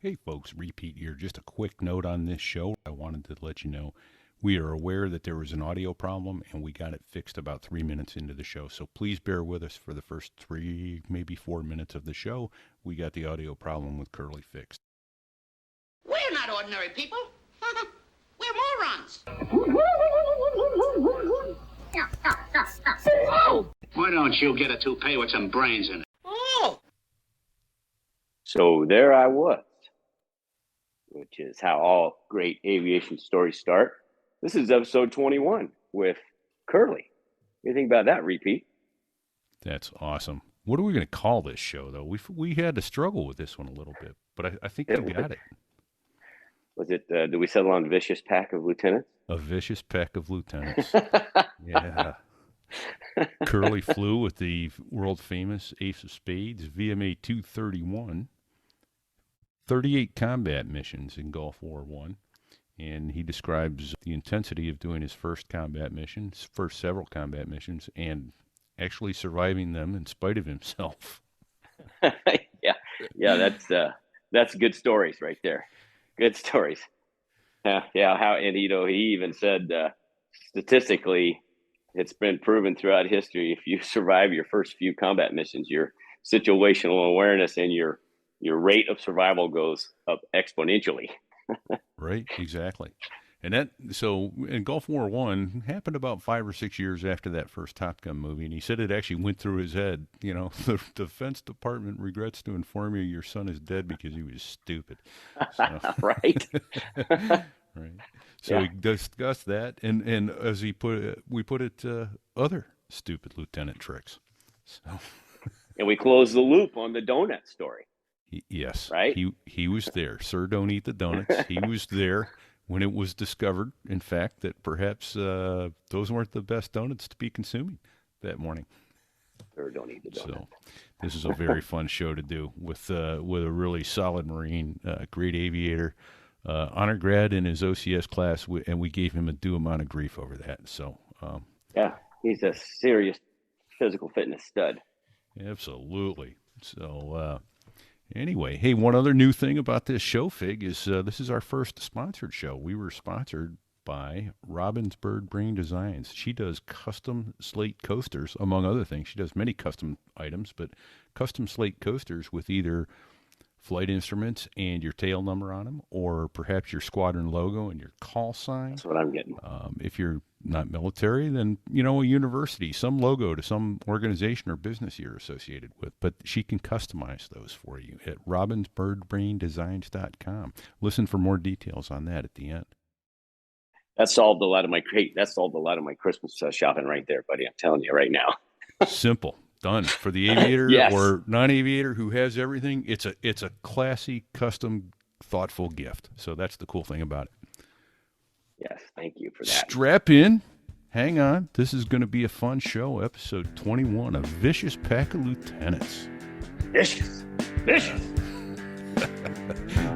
Hey folks, repeat here. Just a quick note on this show. I wanted to let you know we are aware that there was an audio problem and we got it fixed about 3 minutes into the show. So please bear with us for the first 3, maybe 4 minutes of the show. We got the audio problem with Curly fixed. We're not ordinary people. We're morons. Why don't you get a toupee with some brains in it? Oh. So there I was, which is how all great aviation stories start. This is episode 21 with Curly. What do you think about that, Repeat? That's awesome. What are we going to call this show, though? We had to struggle with this one a little bit, but I think we got it. Was it, did we settle on Vicious Pack of Lieutenants? A Vicious Pack of Lieutenants. Yeah. Curly flew with the world-famous Ace of Spades, VMA-231, 38 combat missions in Gulf War I, and he describes the intensity of doing his first several combat missions, and actually surviving them in spite of himself. Yeah, that's good stories right there. Good stories. And he even said statistically, it's been proven throughout history, if you survive your first few combat missions, your situational awareness and your rate of survival goes up exponentially. Right, exactly. And so in Gulf War I happened about 5 or 6 years after that first Top Gun movie, and he said it actually went through his head. You know, the Defense Department regrets to inform you your son is dead because he was stupid. So. Right. Right. So we discussed that, and as we put it, other stupid lieutenant tricks. So. And we closed the loop on the donut story. Yes. Right. He was there. Sir, don't eat the donuts. He was there when it was discovered, in fact, that perhaps those weren't the best donuts to be consuming that morning. Sir, don't eat the donuts. So this is a very fun show to do with a really solid Marine, great aviator. Honor grad in his OCS class, and we gave him a due amount of grief over that. So, he's a serious physical fitness stud. Absolutely. So, anyway, hey, one other new thing about this show, Fig, is this is our first sponsored show. We were sponsored by Robin's Bird Brain Designs. She does custom slate coasters, among other things. She does many custom items, but custom slate coasters with either flight instruments and your tail number on them, or perhaps your squadron logo and your call sign. That's what I'm getting. If you're not military, then, a university, some logo to some organization or business you're associated with. But she can customize those for you at robinsbirdbraindesigns.com. Listen for more details on that at the end. That solved a lot of my Christmas shopping right there, buddy. I'm telling you right now. Simple. Done. For the aviator Yes. or non-aviator who has everything, it's a classy, custom, thoughtful gift. So that's the cool thing about it. Yes, thank you for that. Strap in. Hang on. This is going to be a fun show. Episode 21, A Vicious Pack of Lieutenants. Vicious.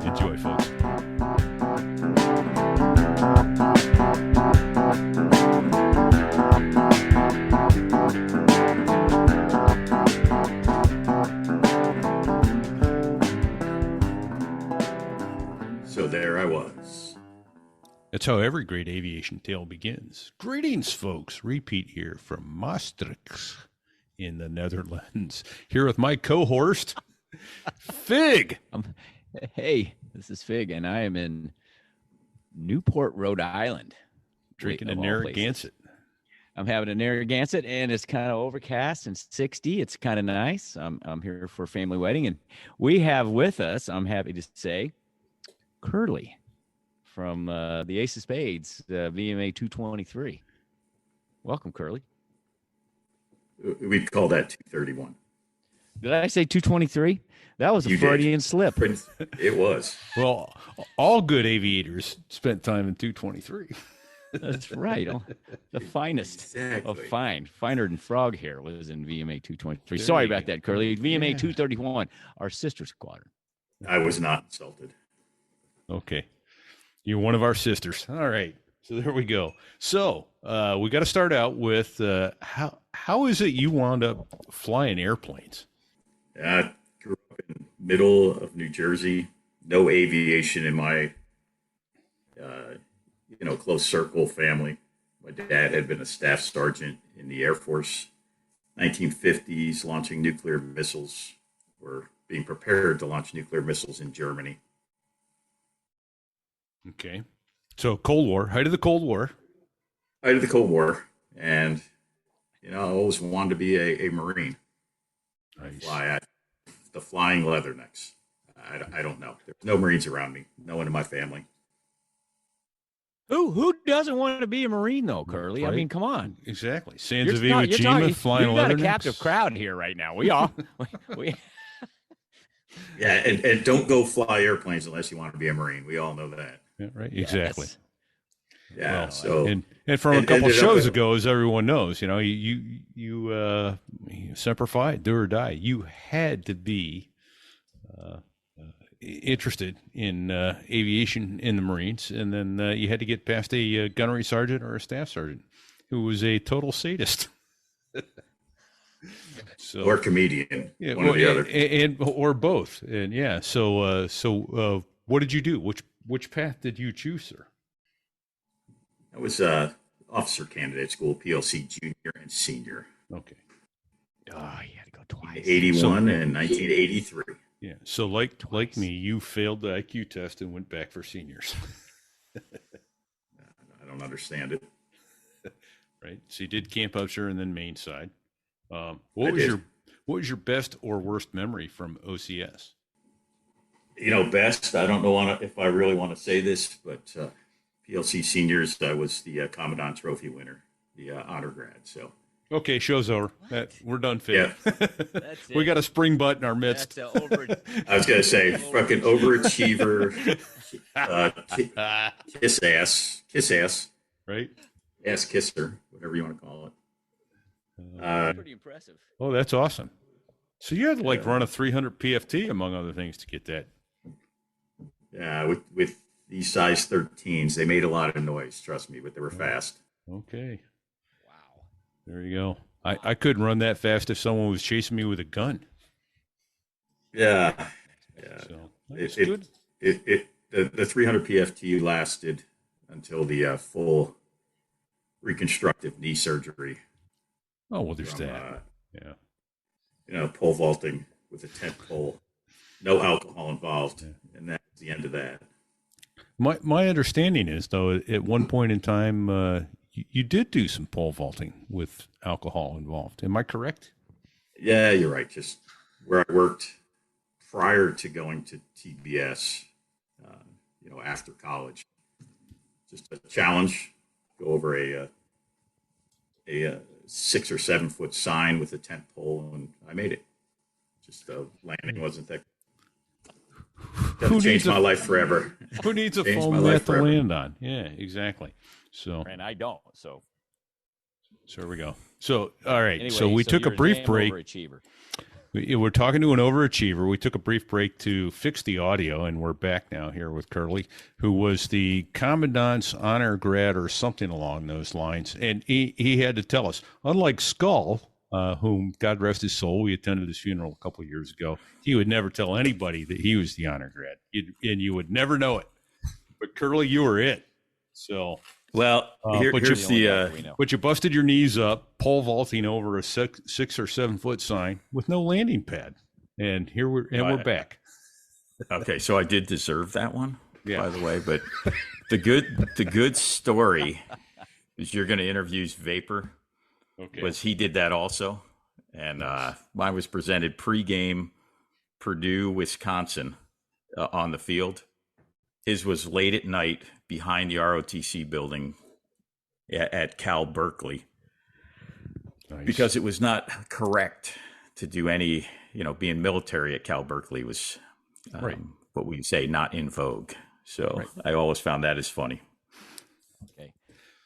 Enjoy, folks. So there I was. That's how every great aviation tale begins. Greetings, folks. Repeat here from Maastricht in the Netherlands. Here with my co-host, Fig. Hey, this is Fig, and I am in Newport, Rhode Island. Drinking a Narragansett. I'm having a Narragansett, and it's kind of overcast and 60. It's kind of nice. I'm here for a family wedding, and we have with us, I'm happy to say, Curly from the Ace of Spades, VMA-223. Welcome, Curly. We'd call that 231. Did I say 223? That was a Freudian slip. It was. Well, all good aviators spent time in 223. That's right. The finest of fine. Finer than frog hair was in VMA 223. Sorry about that, Curly. VMA 231, our sister squadron. I was not insulted. Okay. You're one of our sisters. All right. So there we go. So we got to start out with how is it you wound up flying airplanes? I grew up in middle of New Jersey, no aviation in my, close circle family. My dad had been a staff sergeant in the Air Force, 1950s, launching nuclear missiles, or being prepared to launch nuclear missiles in Germany. Okay. So Cold War, height of the Cold War. Height of the Cold War. And, I always wanted to be a Marine. Nice. The flying leathernecks. I don't know. There's no Marines around me. No one in my family. Who doesn't want to be a Marine though, Curly? Right. I mean, come on. Exactly. Sands of Iwo Jima, flying You've got a leathernecks. captive crowd here right now. We all we Yeah, and don't go fly airplanes unless you want to be a Marine. We all know that. Yeah, right. Exactly. Yes. Yeah. Well, so and from a couple shows ago, as everyone knows, you semper fi, do or die. You had to be interested in aviation in the Marines, and then you had to get past a gunnery sergeant or a staff sergeant who was a total sadist. So, or comedian, yeah, one or the other, and or both. And yeah, so what did you do? Which path did you choose, sir? I was officer candidate school, PLC junior and senior. Okay. Oh, you had to go twice. 81 and 1983. Yeah. So like me, you failed the IQ test and went back for seniors. I don't understand it. Right. So you did Camp Upshur and then Main Side. What was your best or worst memory from OCS? Best. I don't know if I really want to say this, but PLC seniors, I was the Commandant Trophy winner, the honor grad. So okay, show's over. We're done, Phil. Yeah. That's We it. got a spring butt in our midst. That's I was gonna say, fucking overachiever, kiss ass, Right. ass kisser, whatever you want to call it. pretty impressive. Oh, that's awesome. So you had to run a 300 PFT among other things to get that. Yeah, with these size 13s, they made a lot of noise. Trust me, but they were fast. Okay. Wow. There you go. I couldn't run that fast if someone was chasing me with a gun. Yeah. So that's It, good. the 300 PFT lasted until the full reconstructive knee surgery. Oh, well, there's from, that. Pole vaulting with a tent pole, no alcohol involved, and that's the end of that. My understanding is, though, at one point in time, you did do some pole vaulting with alcohol involved. Am I correct? Yeah, you're right. Just where I worked prior to going to TBS, after college, just a challenge, go over a 6 or 7 foot sign with a tent pole, and I made it. Just the landing wasn't that. That changed my life forever. Who needs a Changed my foam life mat to forever. land on? Yeah, exactly. So And I don't. So there we go. So all right. anyway, so we took a you're brief damn break. Overachiever. We're talking to an overachiever. We took a brief break to fix the audio, and we're back now here with Curly, who was the Commandant's honor grad or something along those lines. And he had to tell us, unlike Skull, whom, God rest his soul, we attended his funeral a couple of years ago, he would never tell anybody that he was the honor grad, and you would never know it. But Curly, you were it. So... Well, here's But you busted your knees up, pole vaulting over a 6 or 7 foot sign with no landing pad, and we're back. Okay, so I did deserve that one, Yeah. by the way. But the good story is you're going to interview Vapor. Okay. Was he did that also, and mine was presented pregame, Purdue, Wisconsin, on the field. His was late at night behind the ROTC building at Cal Berkeley. Nice. Because it was not correct to do any, being military at Cal Berkeley was Right. what we say, not in vogue. So Right. I always found that as funny. Okay.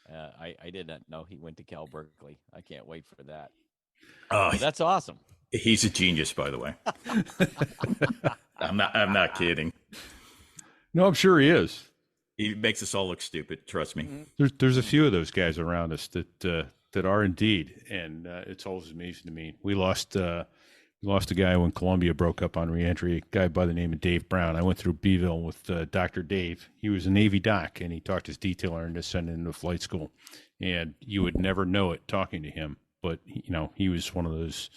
I did not know he went to Cal Berkeley. I can't wait for that. Oh, Well, that's awesome. he's a genius, by the way. I'm not kidding. No, I'm sure he is. He makes us all look stupid. Trust me. There's a few of those guys around us that are indeed, and it's always amazing to me. We lost We lost a guy when Columbia broke up on reentry, a guy by the name of Dave Brown. I went through Beeville with Dr. Dave. He was a Navy doc, and he talked his detailer into sending him to flight school. And you would never know it talking to him, but, he was one of those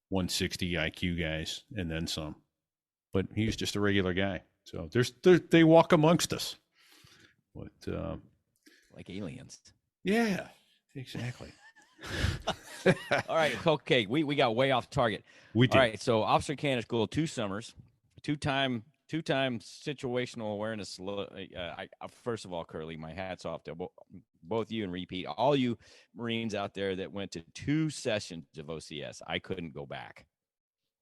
160 IQ guys and then some. But he was just a regular guy. So they walk amongst us. But like aliens. Yeah, exactly. All right. Okay. We got way off target. We did. All right. So Officer Candidate School, 2 summers, two-time situational awareness. First of all, Curly, my hat's off to both you and Repeat, all you Marines out there that went to 2 sessions of OCS. I couldn't go back.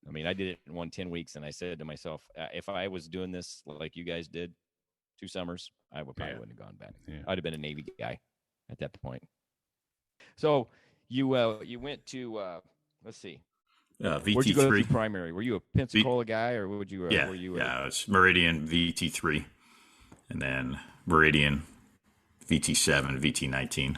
I mean, I did it in 10 weeks, and I said to myself, if I was doing this like you guys did, 2 summers, I probably wouldn't have gone back. Yeah. I'd have been a Navy guy at that point. So you went to let's see, VT3. Where'd you go to primary? Were you a Pensacola guy, or would you? Yeah, were you it's Meridian VT3, and then Meridian VT7, VT19.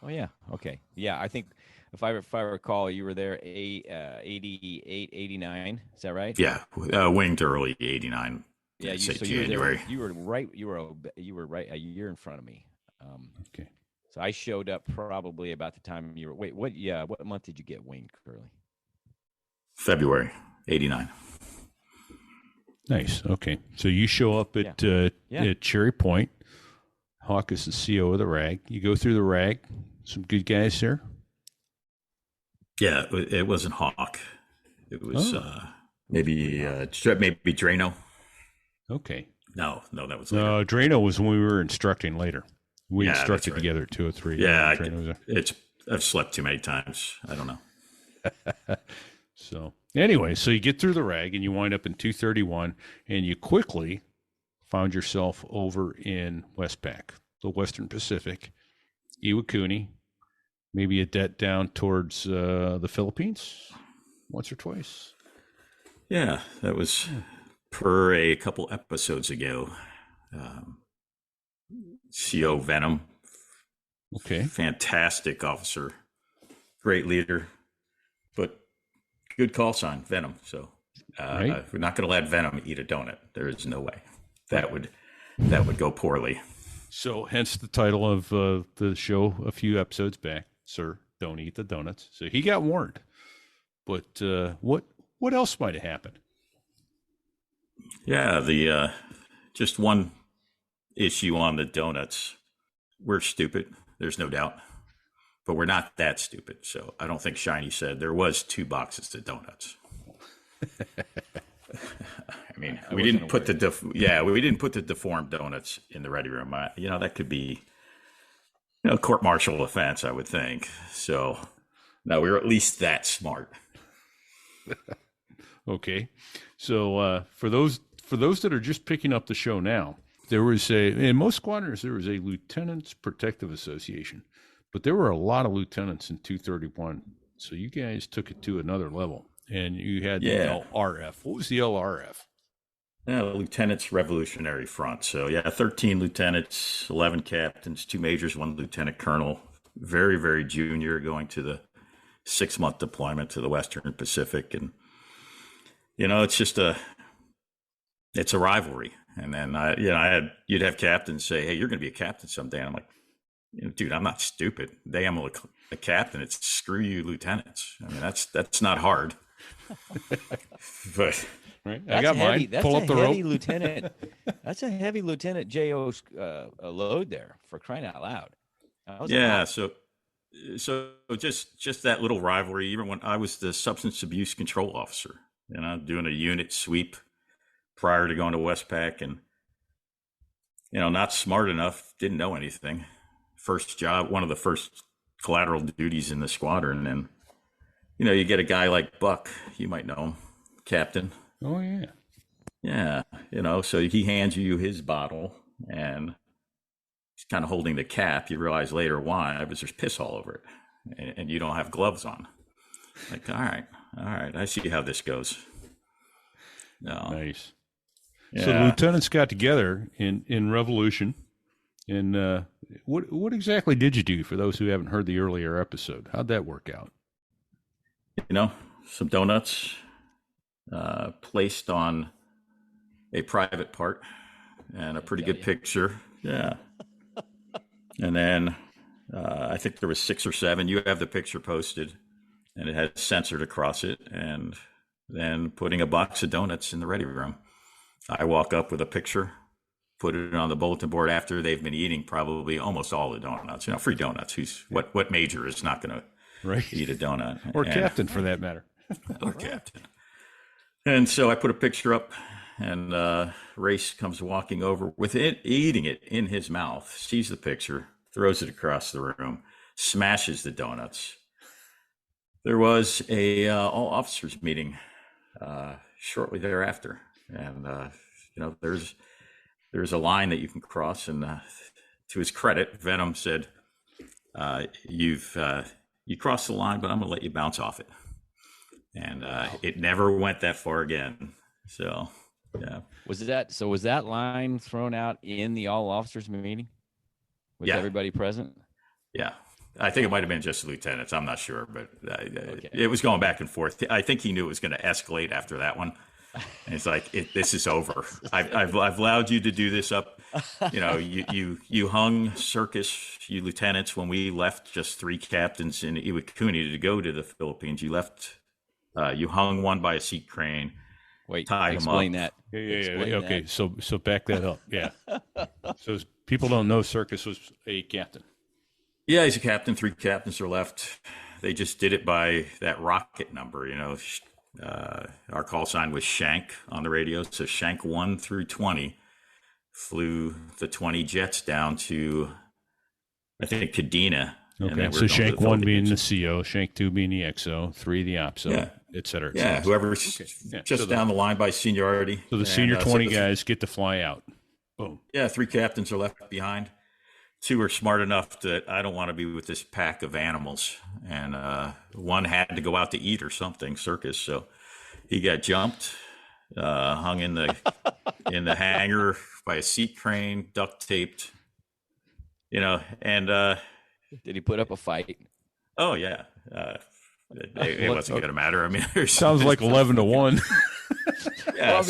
Oh yeah, okay, yeah. I think if I recall, you were there 88, 89. Is that right? Yeah, winged early 89. Yeah, January. You were right. You were right a year in front of me. Okay. So I showed up probably about the time you were. Wait, what? Yeah, what month did you get winged, Curly? February 89. Nice. Okay. So you show up at Cherry Point. Hawk is the CO of the RAG. You go through the RAG. Some good guys there. Yeah, it wasn't Hawk. It was maybe Drano. Okay. No, that was later. No, Drano was when we were instructing later. We instructed right. together at 203. Yeah, I've slept too many times. I don't know. So anyway, so you get through the RAG and you wind up in 231, and you quickly found yourself over in Westpac, the Western Pacific, Iwakuni, maybe a det down towards the Philippines once or twice. Yeah, that was per a couple episodes ago. CO Venom. Okay. Fantastic officer. Great leader. But good call sign, Venom. So we're not going to let Venom eat a donut. There is no way. That would go poorly. So hence the title of the show a few episodes back, Sir, Don't Eat the Donuts. So he got warned. But what else might have happened? Yeah, the just one issue on the donuts. We're stupid, there's no doubt, but we're not that stupid. So I don't think Shiny said there was 2 boxes of donuts. I mean, we didn't put the deformed donuts in the ready room. That could be court-martial offense, I would think. So no, we were at least that smart. Okay, so for those that are just picking up the show now, there was in most squadrons there was a Lieutenants Protective Association, but there were a lot of lieutenants in 231. So you guys took it to another level, and you had the LRF. What was the LRF? Yeah, Lieutenants Revolutionary Front. So 13 lieutenants, 11 captains, 2 majors, 1 lieutenant colonel. Very, very junior, going to the 6-month deployment to the Western Pacific, and it's a rivalry. And then you'd have captains say, "Hey, you're going to be a captain someday." And I'm like, "Dude, I'm not stupid. They am a captain. It's screw you, lieutenants. I mean, that's not hard." But right, I got mine. Pull up the rope, lieutenant. That's a heavy Lieutenant JO load there, for crying out loud. Yeah. So just that little rivalry. Even when I was the substance abuse control officer, doing a unit sweep prior to going to Westpac, and not smart enough, didn't know anything. First job, one of the first collateral duties in the squadron, and you get a guy like Buck, you might know him, Captain. Oh yeah. So he hands you his bottle, and he's kind of holding the cap. You realize later why, because there's piss all over it, and you don't have gloves on. Like, all right, I see how this goes. No. Nice. Yeah. So the lieutenants got together in Revolution, and what exactly did you do for those who haven't heard the earlier episode? How'd that work out? some donuts placed on a private part, and a pretty good picture. Yeah. And then I think there was 6 or 7. You have the picture posted, and it has censored across it, and then putting a box of donuts in the ready room. I walk up with a picture, put it on the bulletin board after they've been eating probably almost all the donuts. Free donuts. What major is not going to eat a donut? Or captain, for that matter. Or captain. And so I put a picture up, and Race comes walking over with it, eating it in his mouth, sees the picture, throws it across the room, smashes the donuts. There was a all officers meeting shortly thereafter, and there's a line that you can cross, and to his credit, Venom said, you crossed the line, but I'm going to let you bounce off it. And it never went that far again. So, yeah. Was that line thrown out in the all officers meeting with everybody present? Yeah. I think it might have been just the lieutenants. I'm not sure, but it was going back and forth. I think he knew it was going to escalate after that one. And it's like, this is over. I've allowed you to do this up. You hung Circus, you lieutenants, when we left just 3 captains in Iwakuni to go to the Philippines. You left, you hung one by a seat crane. Wait, tied explain him up. that. Yeah. Okay, so back that up. Yeah. So people don't know Circus was a captain. Yeah, he's a captain. 3 captains are left. They just did it by that rocket number. Our call sign was Shank on the radio. So Shank 1 through 20 flew the 20 jets down to, I think, Kadena. Okay, so Shank 1 being the CO, Shank 2 being the XO, 3 the OPSO, et cetera. Yeah, whoever's just down the line by seniority. So the senior 20 guys get to fly out. Boom. Yeah, 3 captains are left behind. 2 are smart enough that I don't want to be with this pack of animals. And 1 had to go out to eat or something, Circus. So he got jumped, hung in the hangar by a seat crane, duct taped, and did he put up a fight? Oh yeah. It wasn't going to matter. I mean, sounds like 11-1. Yeah.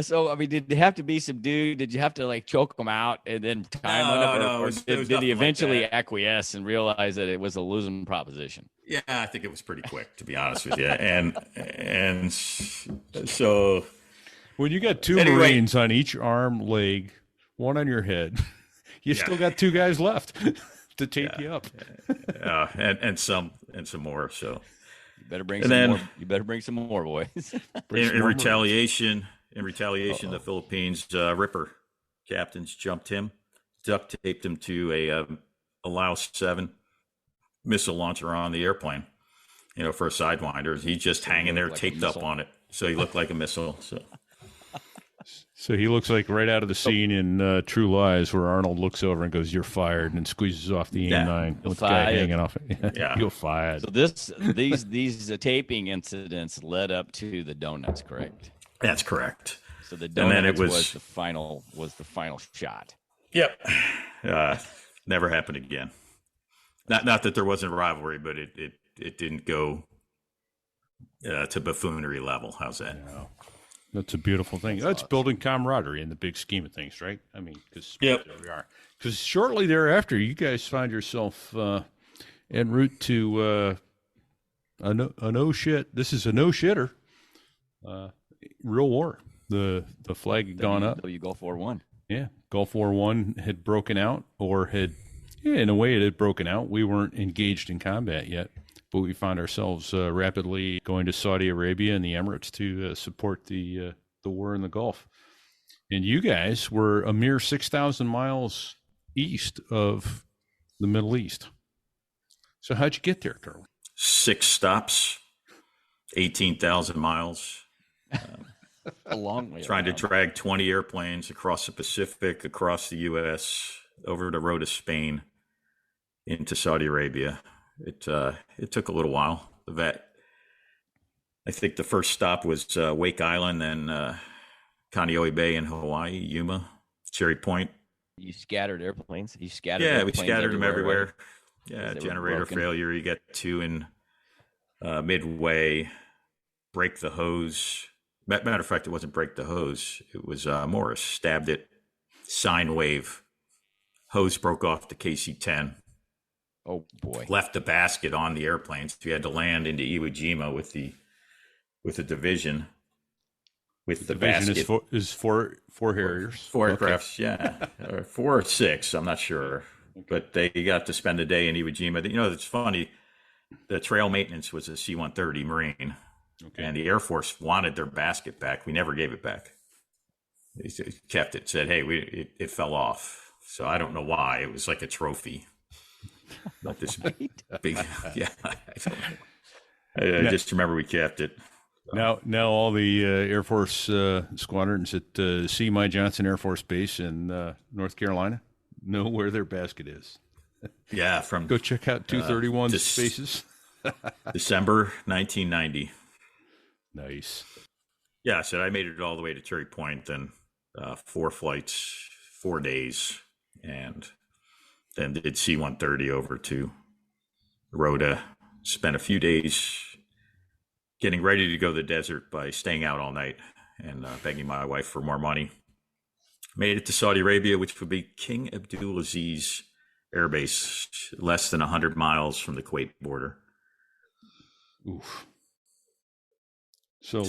So did they have to be subdued? Did you have to choke them out and then time up? No, did he eventually acquiesce and realize that it was a losing proposition? Yeah, I think it was pretty quick, to be honest with you. And so when you got 2 Marines on each arm, leg, 1 on your head, you still got 2 guys left to tape you up. and some more. So you better bring some more. You better bring some more, boys. In retaliation, the Philippines Ripper captains jumped him, duct taped him to a Laos 7 missile launcher on the airplane. For a sidewinder, he's just hanging there, taped up on it, so he looked like a missile. So he looks like right out of the scene in True Lies where Arnold looks over and goes, "You're fired," and squeezes off the AIM-9 with the guy hanging off it. Yeah, you're fired. So these taping incidents led up to the donuts, correct? That's correct. So the donuts was the final shot. Yep. Never happened again. Not that there wasn't a rivalry, but it didn't go to buffoonery level. How's that? Yeah. That's a beautiful thing. That's building camaraderie in the big scheme of things, right? I mean, because there we are. Because shortly thereafter, you guys find yourself en route to a no shit. This is a no shitter. Real war. The flag had gone up. Gulf War I. Yeah, Gulf War I had broken out, or in a way, it had broken out. We weren't engaged in combat yet. But we found ourselves rapidly going to Saudi Arabia and the Emirates to support the war in the Gulf. And you guys were a mere 6,000 miles east of the Middle East. So how'd you get there, Carl? 6 stops, 18,000 miles. A long way. Trying to drag 20 airplanes across the Pacific, across the U.S., over the road to Spain, into Saudi Arabia. It took a little while. I think the first stop was Wake Island, then Kaneohe Bay in Hawaii, Yuma, Cherry Point. You scattered airplanes. We scattered them everywhere. Yeah, generator failure. You got 2 in midway, break the hose. Matter of fact, it wasn't break the hose. It was Morris stabbed it, sine wave. Hose broke off the KC-10. Oh boy! Left the basket on the airplane, so you had to land into Iwo Jima with the division. With the division basket is four Harriers, 4 aircrafts, yeah, or 4 or 6. I'm not sure, but they got to spend a day in Iwo Jima. You know, it's funny. The trail maintenance was a C-130 Marine, and the Air Force wanted their basket back. We never gave it back. They kept it. Said, "Hey, it fell off." So I don't know why. It was like a trophy. But this big, yeah. I just remember we kept it. Now all the Air Force squadrons at C. My Johnson Air Force Base in North Carolina know where their basket is. Yeah, go check out 231 Spaces. December 1990. Nice. Yeah, so I made it all the way to Cherry Point, then 4 flights, 4 days, and then did C-130 over to Rhoda. Spent a few days getting ready to go to the desert by staying out all night and begging my wife for more money. Made it to Saudi Arabia, which would be King Abdulaziz Air Base, less than 100 miles from the Kuwait border. Oof. So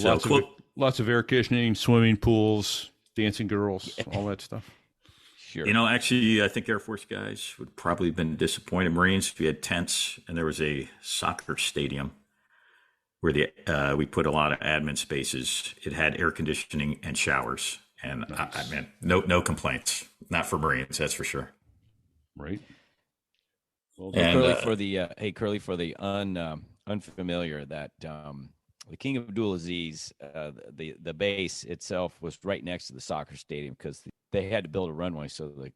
lots of air conditioning, swimming pools, dancing girls, all that stuff. Sure. You know, actually, I think Air Force guys would probably have been disappointed. Marines, we had tents, and there was a soccer stadium where we put a lot of admin spaces. It had air conditioning and showers, and nice. I mean, no complaints. Not for Marines, that's for sure. Right. Well, Curly, for the unfamiliar, that the King Abdulaziz, the base itself was right next to the soccer stadium because they had to build a runway so the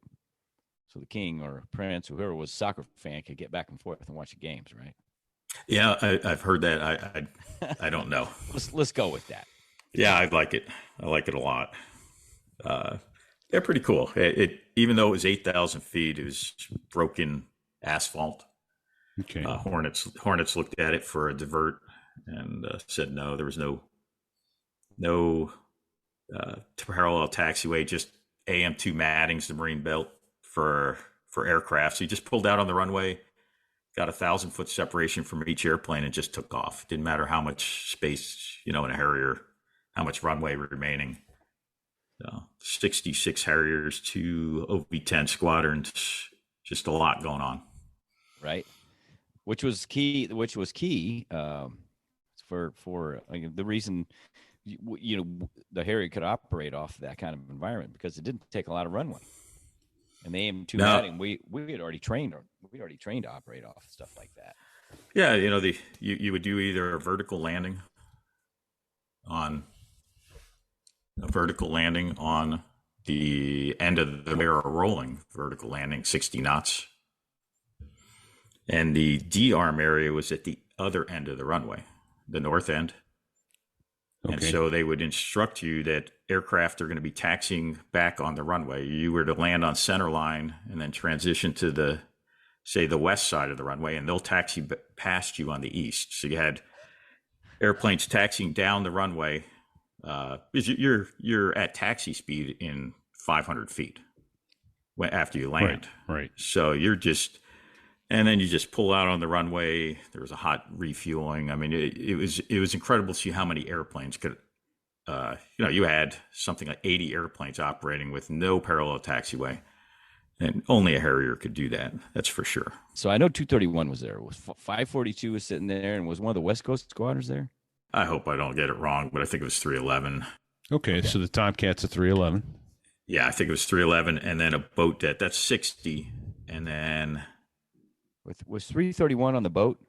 king or prince, or whoever was a soccer fan, could get back and forth and watch the games, right? Yeah, I've heard that. I don't know. let's go with that. Yeah, I like it. I like it a lot. They're pretty cool. It even though it was 8,000 feet, it was broken asphalt. Okay. Hornets looked at it for a divert and said no. There was no parallel taxiway, just AM2 mattings, the Marine built for aircraft. So you just pulled out on the runway, got 1,000-foot separation from each airplane, and just took off. Didn't matter how much space, in a Harrier, how much runway remaining. 66 Harriers, 2 OV-10 squadrons, just a lot going on. Right. Which was key for the reason the Harrier could operate off that kind of environment, because it didn't take a lot of runway. And the AM2 matting, we had already trained to operate off stuff like that. Yeah, you would do either a vertical landing on the end of the barrel rolling vertical landing, 60 knots. And the D-arm area was at the other end of the runway, the north end. Okay. And so they would instruct you that aircraft are going to be taxiing back on the runway. You were to land on center line and then transition to the west side of the runway, and they'll taxi past you on the east. So you had airplanes taxiing down the runway. You're at taxi speed in 500 feet after you land. Right. So and then you just pull out on the runway. There was a hot refueling. I mean, it was incredible to see how many airplanes could, you had something like 80 airplanes operating with no parallel taxiway, and only a Harrier could do that. That's for sure. So I know 231 was there. Was 542 was sitting there, and was one of the West Coast squadrons there? I hope I don't get it wrong, but I think it was 311. Okay. So the Tomcat's a 311. Yeah, I think it was 311, and then a boat that's 60, and then. Was 331 on the boat?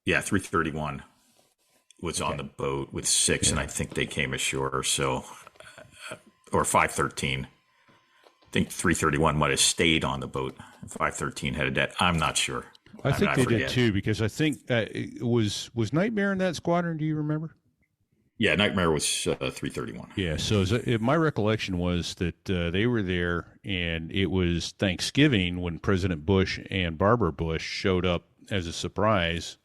Yeah, 331 was on the boat with 6, and I think they came ashore. So, or 513. I think 331 might have stayed on the boat. 513 headed that. I'm not sure. I think they did too, because I think it was Nightmare in that squadron. Do you remember? Yeah, Nightmare was 331. Yeah, so my recollection was that they were there, and it was Thanksgiving when President Bush and Barbara Bush showed up as a surprise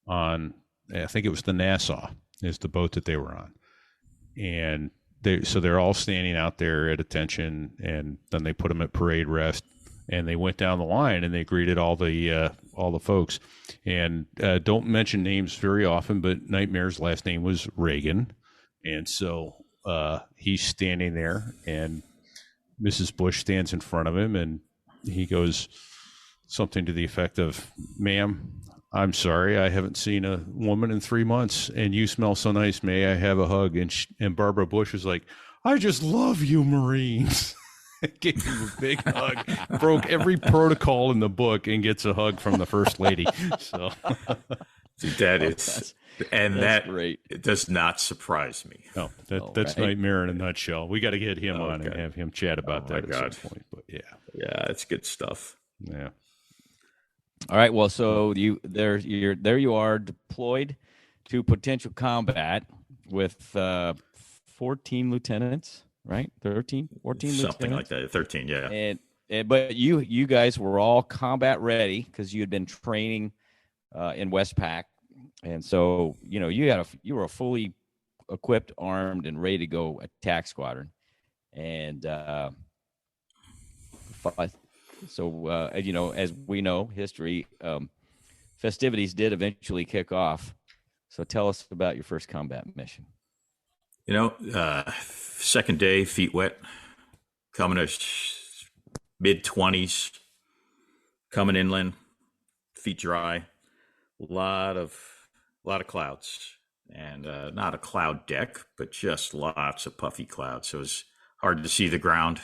on I think it was the Nassau is the boat that they were on. And they're all standing out there at attention, and then they put them at parade rest, and they went down the line and they greeted all the folks. And don't mention names very often, but Nightmare's last name was Reagan. And so he's standing there, and Mrs. Bush stands in front of him, and he goes something to the effect of, "Ma'am, I'm sorry, I haven't seen a woman in 3 months, and you smell so nice. May I have a hug?" And Barbara Bush was like, "I just love you, Marines." Gave him a big hug, broke every protocol in the book, and gets a hug from the First Lady. So that is, and that great. It does not surprise me. No, that's right. Nightmare in a nutshell. We got to get him on and have him chat about that at some point. But yeah, it's good stuff. Yeah. All right. Well, so there you are, deployed to potential combat with 14 lieutenants, right? 13, 14 something lieutenants? like that. 13, yeah. And but you guys were all combat ready because you had been training in Westpac, and so you were a fully equipped, armed, and ready to go attack squadron, and so as we know, history, festivities did eventually kick off. So tell us about your first combat mission. Second day, feet wet, coming to mid-20s, coming inland, feet dry, a lot of clouds, and not a cloud deck, but just lots of puffy clouds. So it was hard to see the ground.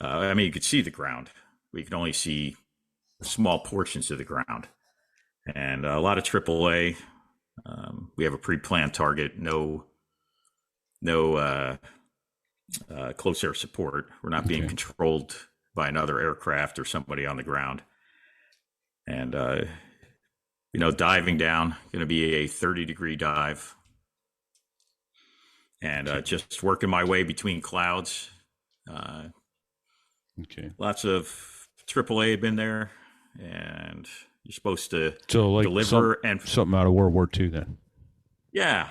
You could see the ground. We could only see small portions of the ground, and a lot of AAA. We have a pre-planned target. No close air support. We're not being controlled by another aircraft or somebody on the ground. And diving down, going to be a 30-degree dive, and just working my way between clouds. Lots of AAA had been there, and you're supposed to deliver something out of World War II then. Yeah,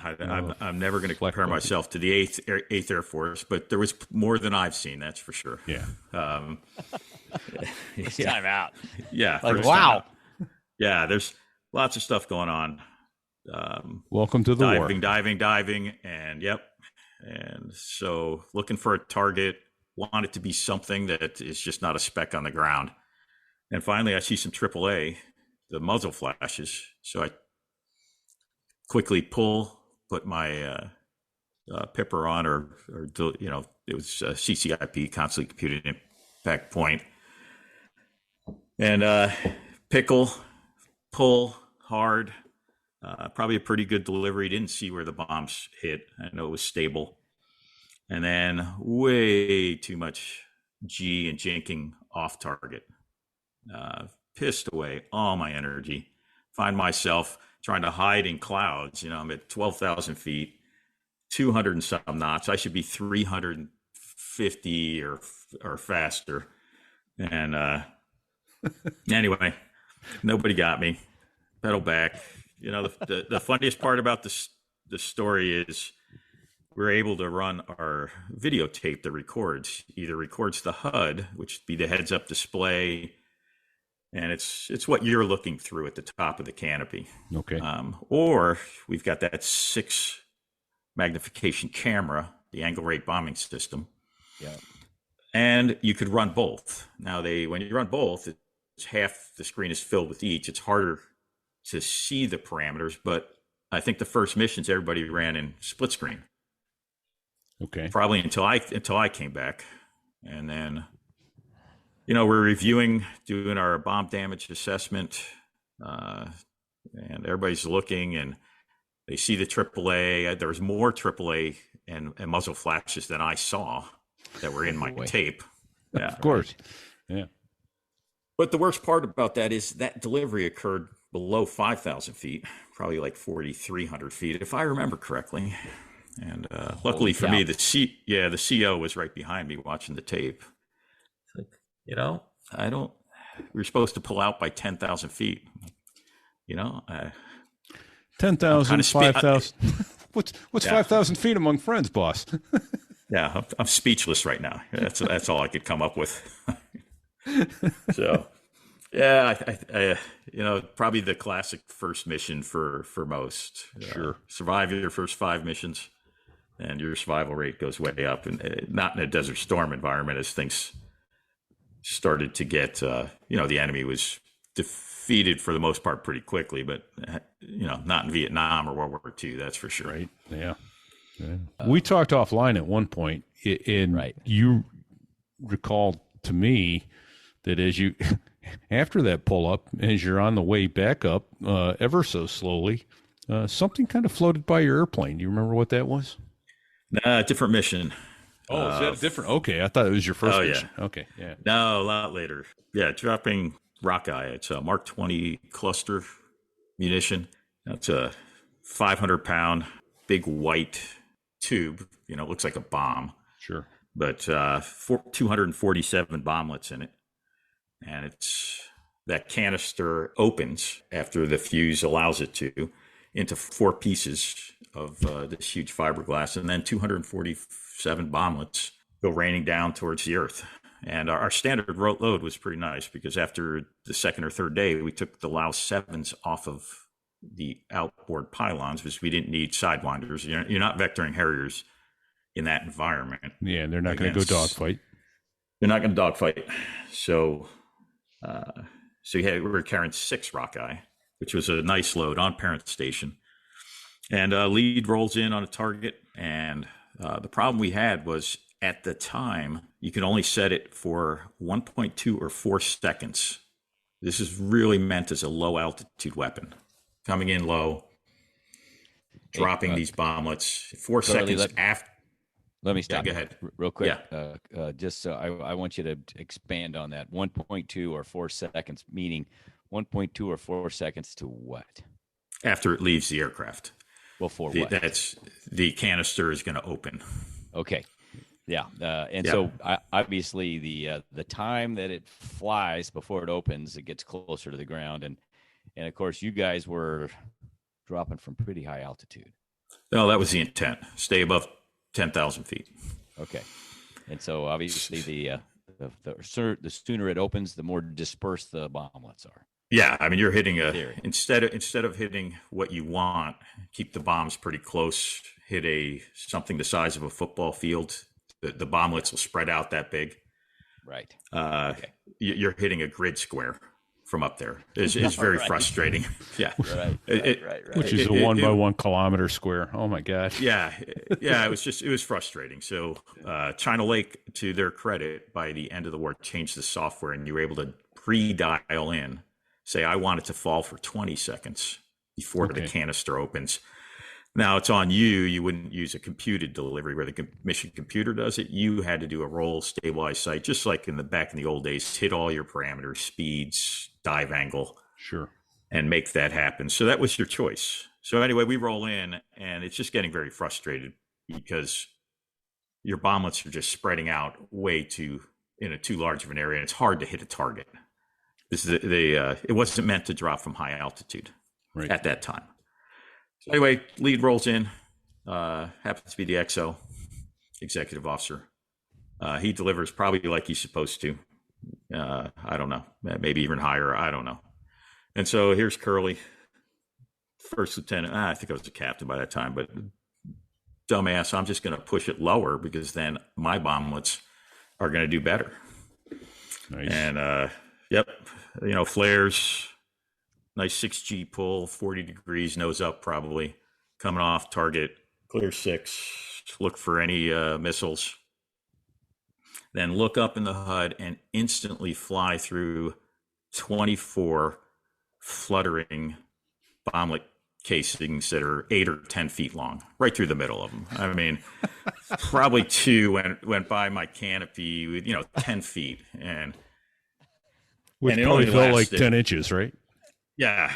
I'm never going to compare myself to the 8th Air Force, but there was more than I've seen, that's for sure. Yeah. First time out. Yeah. Wow. Yeah, there's lots of stuff going on. Welcome to the war. Diving, and yep. And so looking for a target, want it to be something that is just not a speck on the ground. And finally, I see some AAA, the muzzle flashes. So I quickly put my pipper on, or it was CCIP, constantly computed impact point, and pickle, pull hard. Probably a pretty good delivery. Didn't see where the bombs hit. I know it was stable. And then way too much G and jinking off target. Pissed away all my energy. Find myself trying to hide in clouds. I'm at 12,000 feet, 200 and some knots. I should be 350 or faster. And anyway, nobody got me. Pedal back. The funniest part about the story is we're able to run our videotape that either records the HUD, which would be the heads-up display, and it's what you're looking through at the top of the canopy. Okay. Or we've got that 6 magnification camera, the angle rate bombing system. Yeah. And you could run both. Now when you run both, it's half the screen is filled with each. It's harder to see the parameters, but I think the first missions everybody ran in split screen. Okay. Probably until I came back, and then we're doing our bomb damage assessment, and everybody's looking, and they see the AAA. There was more AAA and muzzle flashes than I saw that were in my tape. Yeah, of course. Yeah. But the worst part about that is that delivery occurred below 5,000 feet, probably like 4,300 feet, if I remember correctly. And luckily for me, the CO was right behind me watching the tape. We're supposed to pull out by 10,000 feet. 10,000, 5,000. What's 5,000 feet among friends, boss? Yeah, I'm speechless right now. That's all I could come up with. So, yeah, I probably the classic first mission for most. Sure. Survive your first 5 missions, and your survival rate goes way up. And not in a Desert Storm environment, as things started to get, the enemy was defeated for the most part pretty quickly, but not in Vietnam or World War II, that's for sure. Right. Yeah. We talked offline at one point, and you recalled to me that as you, after that pull up, as you're on the way back up, ever so slowly, something kind of floated by your airplane. Do you remember what that was? Different mission. Oh, is that different? Okay, I thought it was your first mission. Yeah. Okay, yeah. No, a lot later. Yeah, dropping Rockeye. It's a Mark 20 cluster munition. That's a 500-pound big white tube. Looks like a bomb. Sure. But 247 bomblets in it. And that canister opens after the fuse allows it to into 4 pieces of this huge fiberglass, and then 247 bomblets go raining down towards the earth. And our standard load was pretty nice because after the second or third day, we took the Laos 7s off of the outboard pylons because we didn't need sidewinders. You're not vectoring Harriers in that environment. Yeah, and they're not going to go dogfight. They're not going to dogfight. So we were carrying 6 Rockeye, which was a nice load on parent station. And lead rolls in on a target. And the problem we had was at the time, you could only set it for 1.2 or 4 seconds. This is really meant as a low altitude weapon. Coming in low, dropping these bomblets 4 seconds after. Let me stop. Go ahead. Real quick. Yeah. Just so I want you to expand on that. 1.2 or 4 seconds, meaning 1.2 or 4 seconds to what? After it leaves the aircraft. Well, for what? That's the canister is going to open. Okay. Yeah. So obviously the time that it flies before it opens, it gets closer to the ground. And of course, you guys were dropping from pretty high altitude. No, that was the intent. Stay above 10,000 feet. Okay. And so obviously the sooner it opens, the more dispersed the bomblets are. Yeah, I mean you're hitting instead of hitting what you want, keep the bombs pretty close. Hit something the size of a football field. The bomblets will spread out that big. Right. Okay. You're hitting a grid square from up there. It's very frustrating. Yeah. Right. Which is a 1 by 1 kilometer square. Oh my God. Yeah. It was frustrating. So China Lake, to their credit, by the end of the war, changed the software, and you were able to pre-dial in. Say, I want it to fall for 20 seconds before the canister opens. Now it's on you. You wouldn't use a computed delivery where the mission computer does it. You had to do a roll, stabilize sight, just like back in the old days, hit all your parameters, speeds, dive angle. Sure. And make that happen. So that was your choice. So anyway, we roll in, and it's just getting very frustrated because your bomblets are just spreading out in a too large of an area, and it's hard to hit a target. It wasn't meant to drop from high altitude at that time. So anyway, lead rolls in, happens to be the XO, executive officer. He delivers probably like he's supposed to. I don't know, maybe even higher. I don't know. And so here's Curly, first lieutenant. I think I was a captain by that time, but dumbass, I'm just going to push it lower because then my bomblets are going to do better. Nice. And flares, nice 6G pull, 40 degrees, nose up probably, coming off target, clear 6, look for any missiles. Then look up in the HUD and instantly fly through 24 fluttering bomblet casings that are 8 or 10 feet long, right through the middle of them. I mean, probably 2 went by my canopy with 10 feet, which probably felt like 10 inches, right? Yeah.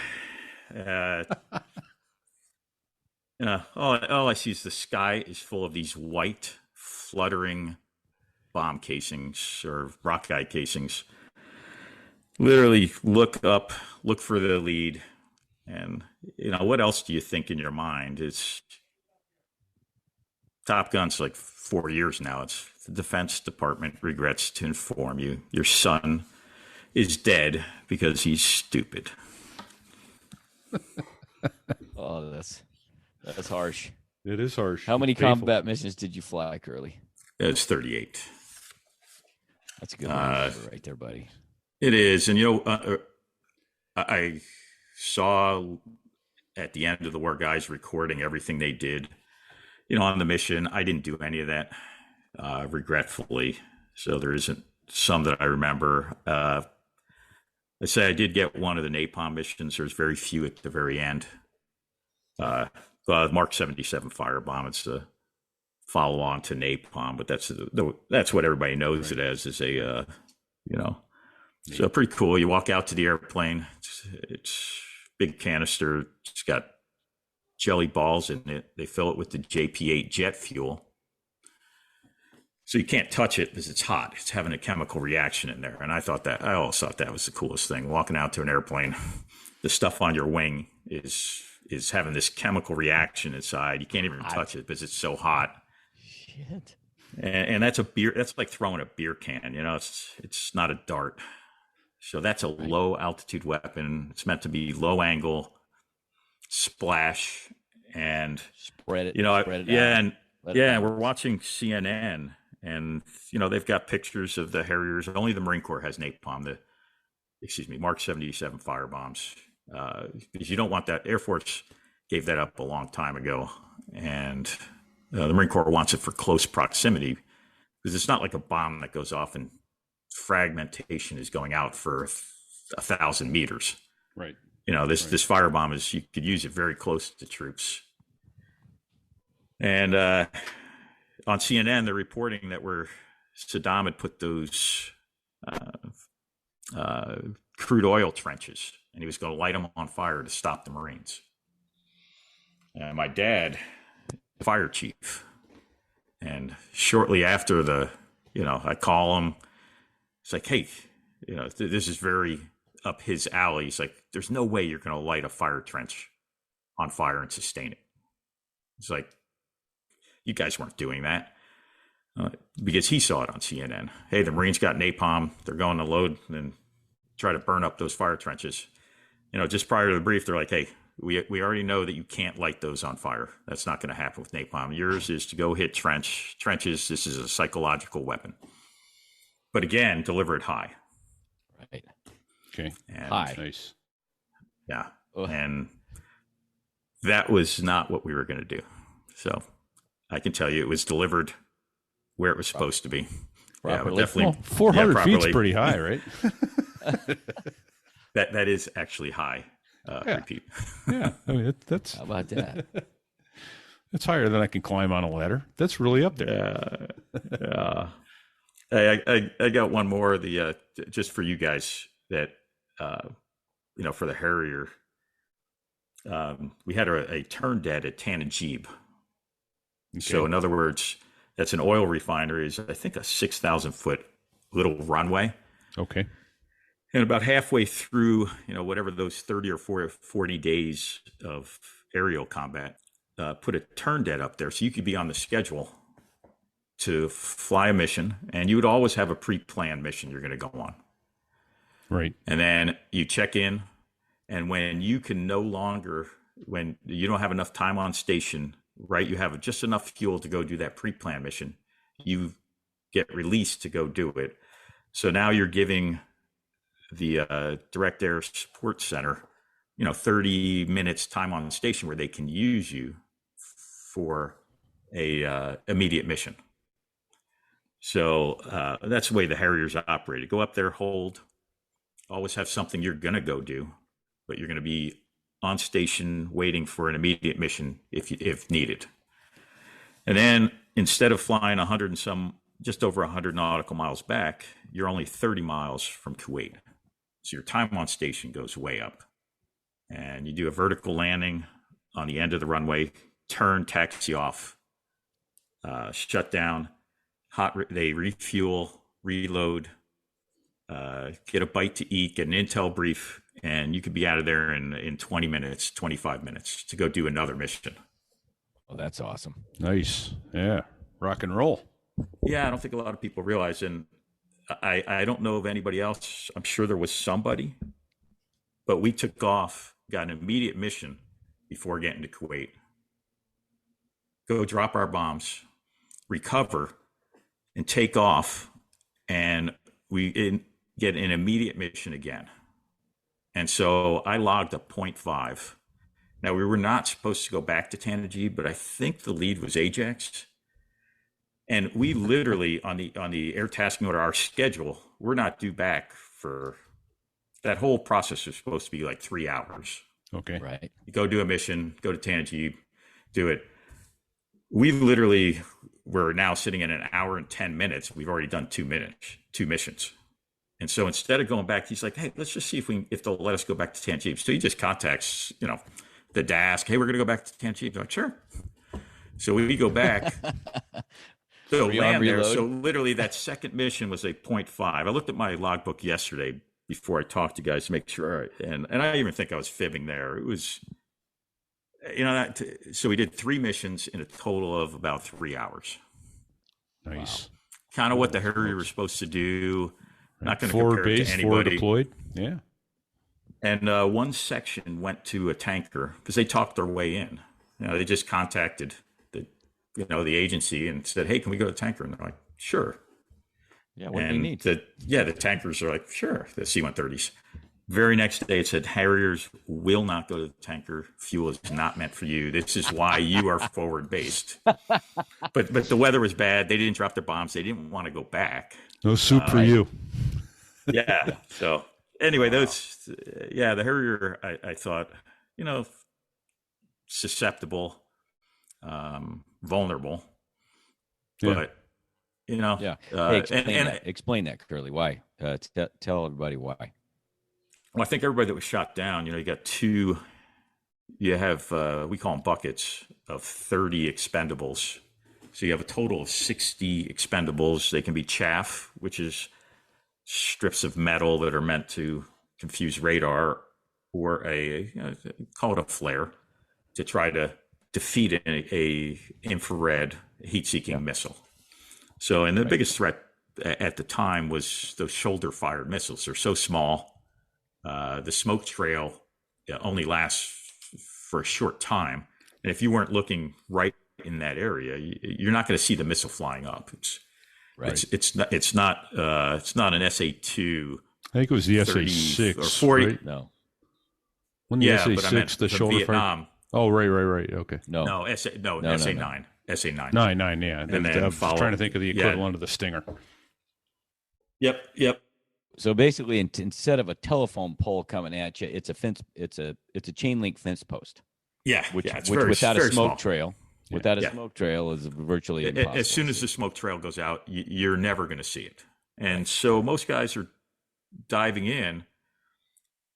All I see is the sky is full of these white fluttering bomb casings or Rockeye casings. Literally look up, look for the lead, And, what else do you think in your mind? It's Top Gun's like 4 years now. It's the Defense Department regrets to inform you your son is dead because he's stupid. Oh, that's harsh. It is harsh. How many Painful. combat missions did you fly, Curly? It's 38. That's a good one right there, buddy. It is. And, I saw at the end of the war guys recording everything they did, on the mission. I didn't do any of that, regretfully. So there isn't some that I remember. I say I did get one of the napalm missions. There's very few at the very end. Mark 77 firebomb. It's a follow on to napalm, but that's what everybody knows it as. Is a so pretty cool. You walk out to the airplane. It's big canister. It's got jelly balls in it. They fill it with the JP8 jet fuel. So you can't touch it because it's hot. It's having a chemical reaction in there. And I always thought that was the coolest thing. Walking out to an airplane, the stuff on your wing is having this chemical reaction inside. You can't even touch it because it's so hot. Shit. And that's a beer. That's like throwing a beer can. It's not a dart. So that's a low altitude weapon. It's meant to be low angle, splash, and spread it. Spread it yeah, out. And we're watching CNN, and they've got pictures of the Harriers. Only the Marine Corps has napalm. Mark 77 firebombs, because you don't want that. Air Force gave that up a long time ago, and the Marine Corps wants it for close proximity, because it's not like a bomb that goes off and fragmentation is going out for 1,000 meters. Right. This firebomb is, you could use it very close to troops. And on CNN, they're reporting that Saddam had put those crude oil trenches, and he was going to light them on fire to stop the Marines. And my dad, fire chief, and shortly after I call him. It's like, hey, this is very up his alley. He's like, there's no way you're going to light a fire trench on fire and sustain it. It's like, you guys weren't doing that, because he saw it on CNN. Hey, the Marines got napalm. They're going to load and try to burn up those fire trenches. Just prior to the brief, they're like, hey, we already know that you can't light those on fire. That's not going to happen with napalm. Yours is to go hit trenches. This is a psychological weapon. But again, deliver it high. Right. Okay. And, high. Nice. Yeah. Ugh. And that was not what we were going to do. So I can tell you it was delivered where it was supposed to be. Properly. Yeah, definitely. Well, 400 feet's properly. pretty high, right? That is actually high. Repeat. Yeah. I mean, that's How about that? that's higher than I can climb on a ladder. That's really up there. Yeah. I got one more. Just for you guys that for the Harrier, we had a turn dead at Tanajib. Okay. So in other words, that's an oil refinery. Is I think a 6,000 foot little runway. Okay. And about halfway through, whatever those 30 or 40 days of aerial combat, put a turn dead up there so you could be on the schedule to fly a mission, and you would always have a pre-planned mission you're going to go on. Right. And then you check in, and when you don't have enough time on station, right, you have just enough fuel to go do that pre-planned mission, you get released to go do it. So now you're giving the Direct Air Support Center, 30 minutes time on the station where they can use you for a immediate mission. So that's the way the Harriers operated. Go up there, hold, always have something you're going to go do, but you're going to be on station waiting for an immediate mission if needed. And then instead of flying just over 100 nautical miles back, you're only 30 miles from Kuwait. So your time on station goes way up. And you do a vertical landing on the end of the runway, turn, taxi off, shut down, they refuel, reload, get a bite to eat, get an intel brief, and you could be out of there in 20 minutes, 25 minutes to go do another mission. Oh, that's awesome. Nice. Yeah. Rock and roll. Yeah, I don't think a lot of people realize, and I don't know of anybody else. I'm sure there was somebody, but we took off, got an immediate mission before getting to Kuwait. Go drop our bombs, recover, and take off, and we get an immediate mission again. And so I logged a 0.5. Now, we were not supposed to go back to Tanaji, but I think the lead was Ajax. And we literally, on the air tasking order, our schedule, we're not due back for that whole process was supposed to be like 3 hours. Okay. Right. You go do a mission, go to Tanaji, do it. We literally were now sitting in an hour and 10 minutes. We've already done 2 missions. And so instead of going back, he's like, hey, let's just see if they'll let us go back to Tanaji. So he just contacts, the DASC. Hey, we're going to go back to Tanaji. They're like, sure. So we go back. So land there. So literally that second mission was a 0.5. I looked at my logbook yesterday before I talked to you guys to make sure. And I even think I was fibbing there. It was, so we did 3 missions in a total of about 3 hours. Nice. Wow. Kind of what the Harrier was supposed to do. Not going to Forward compare base, it to anybody. forward deployed. Yeah. And one section went to a tanker because they talked their way in. They just contacted the agency and said, hey, can we go to the tanker? And they're like, sure. Yeah, what do you need? The tankers are like, sure, the C-130s. Very next day, it said, Harriers will not go to the tanker. Fuel is not meant for you. This is why you are forward-based. But the weather was bad. They didn't drop their bombs. They didn't want to go back. No soup for you. Yeah. So anyway, the Harrier, I thought, susceptible, vulnerable, but yeah. Hey, explain that, Curly. Why? Tell everybody why. Well, I think everybody that was shot down, you got 2. You have we call them buckets of 30 expendables. So you have a total of 60 expendables. They can be chaff, which is strips of metal that are meant to confuse radar, or call it a flare, to try to defeat a infrared heat-seeking missile. So, and the biggest threat at the time was those shoulder-fired missiles. They're so small. The smoke trail only lasts for a short time. And if you weren't looking right in that area, you're not going to see the missile flying up. It's not an SA-2. I think it was the SA-6 or 40. Right? No. When the SA-6, the shoulder Vietnam. fire. Oh, right. Okay. No, SA-9. SA-9. 9, yeah. And then I'm trying to think of the equivalent of the Stinger. Yep. So basically, instead of a telephone pole coming at you, it's a fence. It's a chain link fence post. Yeah, which very, without very a smoke small. trail, without a smoke trail is virtually impossible. As soon as the smoke trail goes out, you're never going to see it. And so most guys are diving in,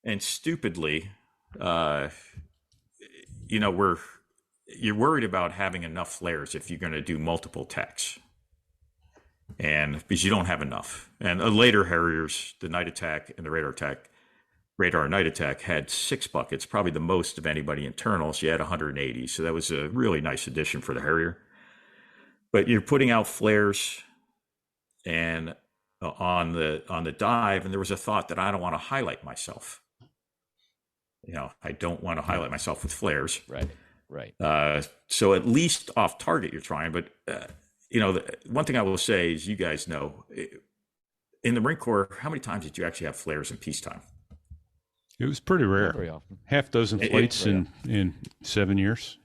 and stupidly, you're worried about having enough flares if you're going to do multiple attacks. And because you don't have enough. And later Harriers, the night attack and the radar night attack had 6 buckets, probably the most of anybody internal. So you had 180. So that was a really nice addition for the Harrier. But you're putting out flares and on the dive, and there was a thought that I don't want to highlight myself. I don't want to highlight myself with flares. Right. So at least off target you're trying, but the one thing I will say is, you guys know, in the Marine Corps, how many times did you actually have flares in peacetime? It was pretty rare. Not very often. Half dozen flights in 7 years.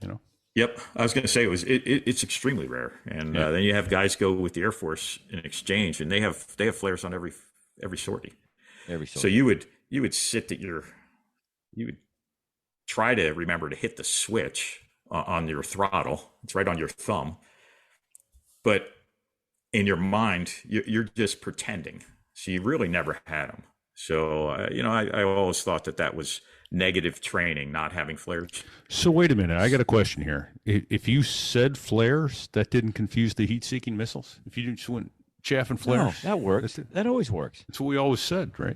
Yep, I was going to say it's extremely rare, and then you have guys go with the Air Force in exchange, and they have flares on every sortie. So you would sit at you would try to remember to hit the switch on your throttle. It's right on your thumb. But in your mind, you're just pretending. So you really never had them. So, I always thought that was negative training, not having flares. So wait a minute. I got a question here. If you said flares, that didn't confuse the heat-seeking missiles? If you just went chaff and flares? No, that works. That always works. That's what we always said, right?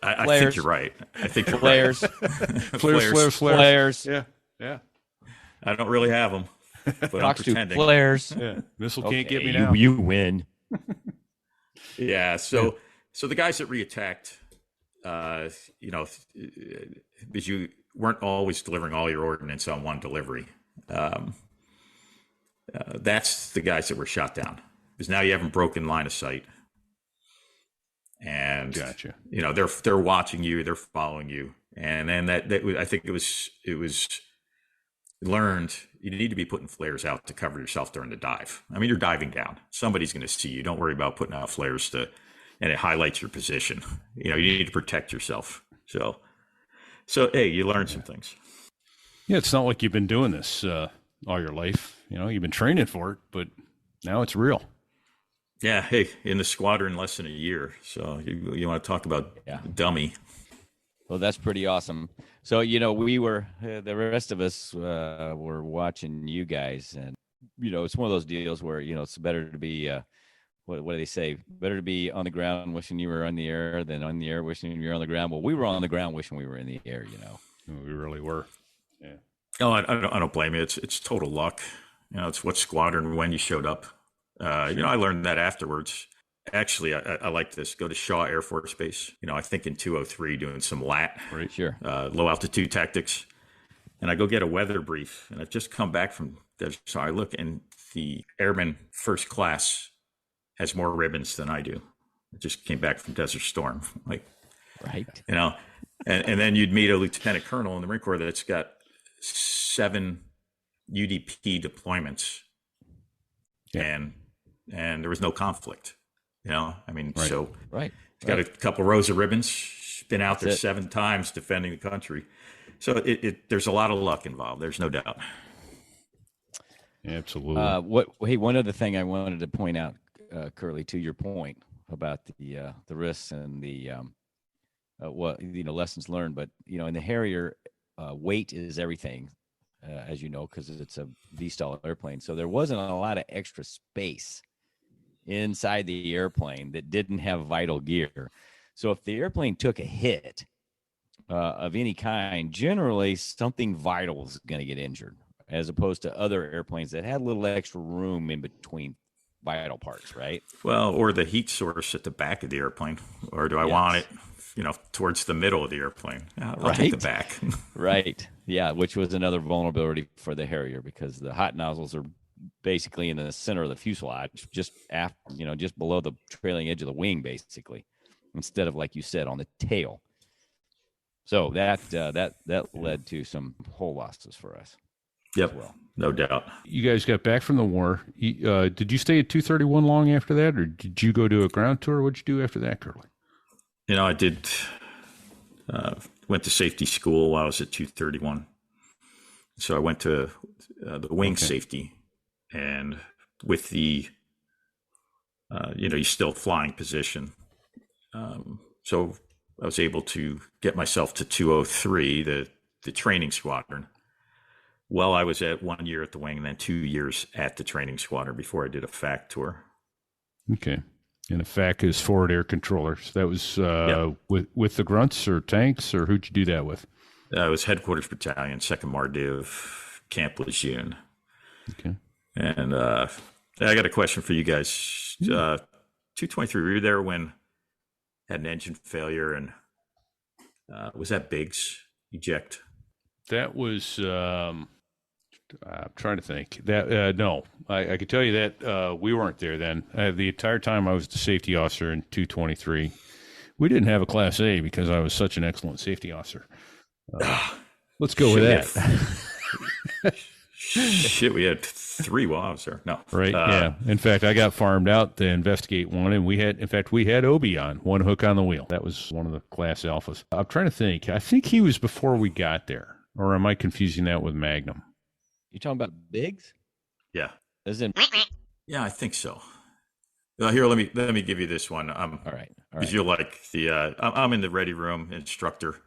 I think you're right. I think you're Flares. right. Flares. Yeah. I don't really have them, but I'm Fox 2 pretending. flares. Yeah. Missile Okay, can't get me now. you win. Yeah. So the guys that reattacked, because you weren't always delivering all your ordnance on one delivery. That's the guys that were shot down, because now you haven't broken line of sight, and Gotcha. They're watching you, they're following you, and then I think it was learned you need to be putting flares out to cover yourself during the dive. I mean, you're diving down, somebody's going to see you. Don't worry about putting out flares and it highlights your position. You need to protect yourself. So hey, you learn some things. Yeah, it's not like you've been doing this all your life. You've been training for it, but now it's real. Yeah, hey, in the squadron less than a year. So you want to talk about dummy. Well, that's pretty awesome. So, we were, the rest of us were watching you guys, and, it's one of those deals where, it's better to be, what do they say? Better to be on the ground wishing you were on the air than on the air wishing you were on the ground. Well, we were on the ground wishing we were in the air, We really were. Yeah. Oh, I don't blame you. It's total luck. It's what squadron when you showed up. I learned that afterwards. Actually, I like this. Go to Shaw Air Force Base. I think in 203 doing some LAT, right? Sure. Low altitude tactics. And I go get a weather brief, and I've just come back from Desert. So I look, and the airman first class has more ribbons than I do. I just came back from Desert Storm, right? And then you'd meet a lieutenant colonel in the Marine Corps that's got 7 UDP deployments, and there was no conflict. So he's got a couple rows of ribbons, been out there 7 times defending the country. So there's a lot of luck involved. There's no doubt. Absolutely. One other thing I wanted to point out, Curly, to your point about the risks and the lessons learned, but in the Harrier, weight is everything, as you know, because it's a V-style airplane. So there wasn't a lot of extra space inside the airplane that didn't have vital gear. So if the airplane took a hit of any kind, generally something vital is going to get injured, as opposed to other airplanes that had a little extra room in between vital parts, right? Well, or the heat source at the back of the airplane, or do I want it, towards the middle of the airplane? I'll take the back. Right. Yeah, which was another vulnerability for the Harrier, because the hot nozzles are basically in the center of the fuselage, just just below the trailing edge of the wing, basically, instead of, like you said, on the tail. So that led to some hull losses for us. Yep, well, no doubt. You guys got back from the war. Did you stay at 231 long after that, or did you go to a ground tour? What'd you do after that, Curly? I did. Went to safety school while I was at 231. So I went to the wing safety, and with the, you're still flying position. So I was able to get myself to 203, the training squadron. Well, I was at 1 year at the wing and then 2 years at the training squadron before I did a FAC tour. Okay. And a FAC is forward air controller. So that was with the grunts or tanks, or who'd you do that with? It was Headquarters Battalion, 2nd Mardiv, Camp Lejeune. Okay. And I got a question for you guys. 223, were you there when had an engine failure, and was that Biggs eject? That was I'm trying to think. That no, I could tell you that we weren't there then. The entire time I was the safety officer in 223. We didn't have a Class A because I was such an excellent safety officer. Let's go with that. Shit, we had 3 while I was there. No. Right, yeah. In fact, I got farmed out to investigate one, and we had Obi on, one hook on the wheel. That was one of the Class Alphas. I'm trying to think. I think he was before we got there, or am I confusing that with Magnum? You talking about Biggs? Yeah. As in? Yeah, I think so. Here, let me give you this one. All right. Because you're like I'm in the ready room, instructor,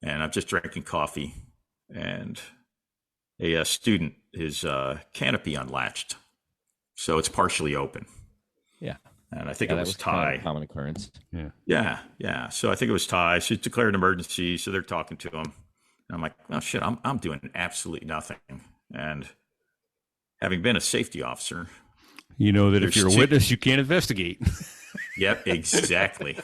and I'm just drinking coffee, and a student, his canopy unlatched, so it's partially open. Yeah. And I think Yeah, it that was was kind of Ty. a common occurrence. Yeah. So I think it was Ty. So he's declared an emergency. So they're talking to him. And I'm like, oh shit, I'm doing absolutely nothing. And having been a safety officer, You know that if there's you're a two- witness, you can't investigate. Yep, exactly.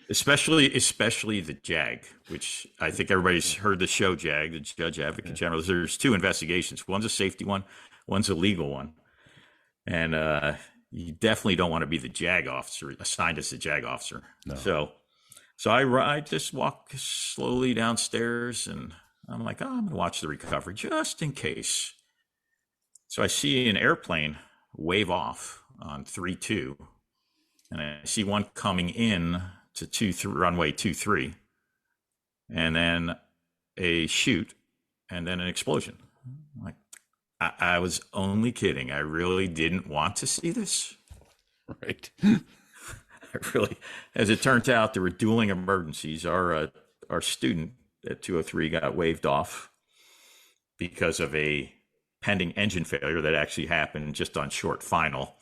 especially the JAG, which I think everybody's heard the show JAG, the Judge Advocate General. There's two investigations. One's a safety one, one's a legal one. And you definitely don't want to be the JAG officer, assigned as the JAG officer. No. So I just walk slowly downstairs, and I'm like, I'm going to watch the recovery just in case. So I see an airplane wave off on 3-2, and I see one coming in to runway 23, and then a shoot, and then an explosion. I'm like, I was only kidding. I really didn't want to see this. Right. Really, as it turns out, there were dueling emergencies. Our student at 203 got waved off because of a pending engine failure that actually happened just on short final.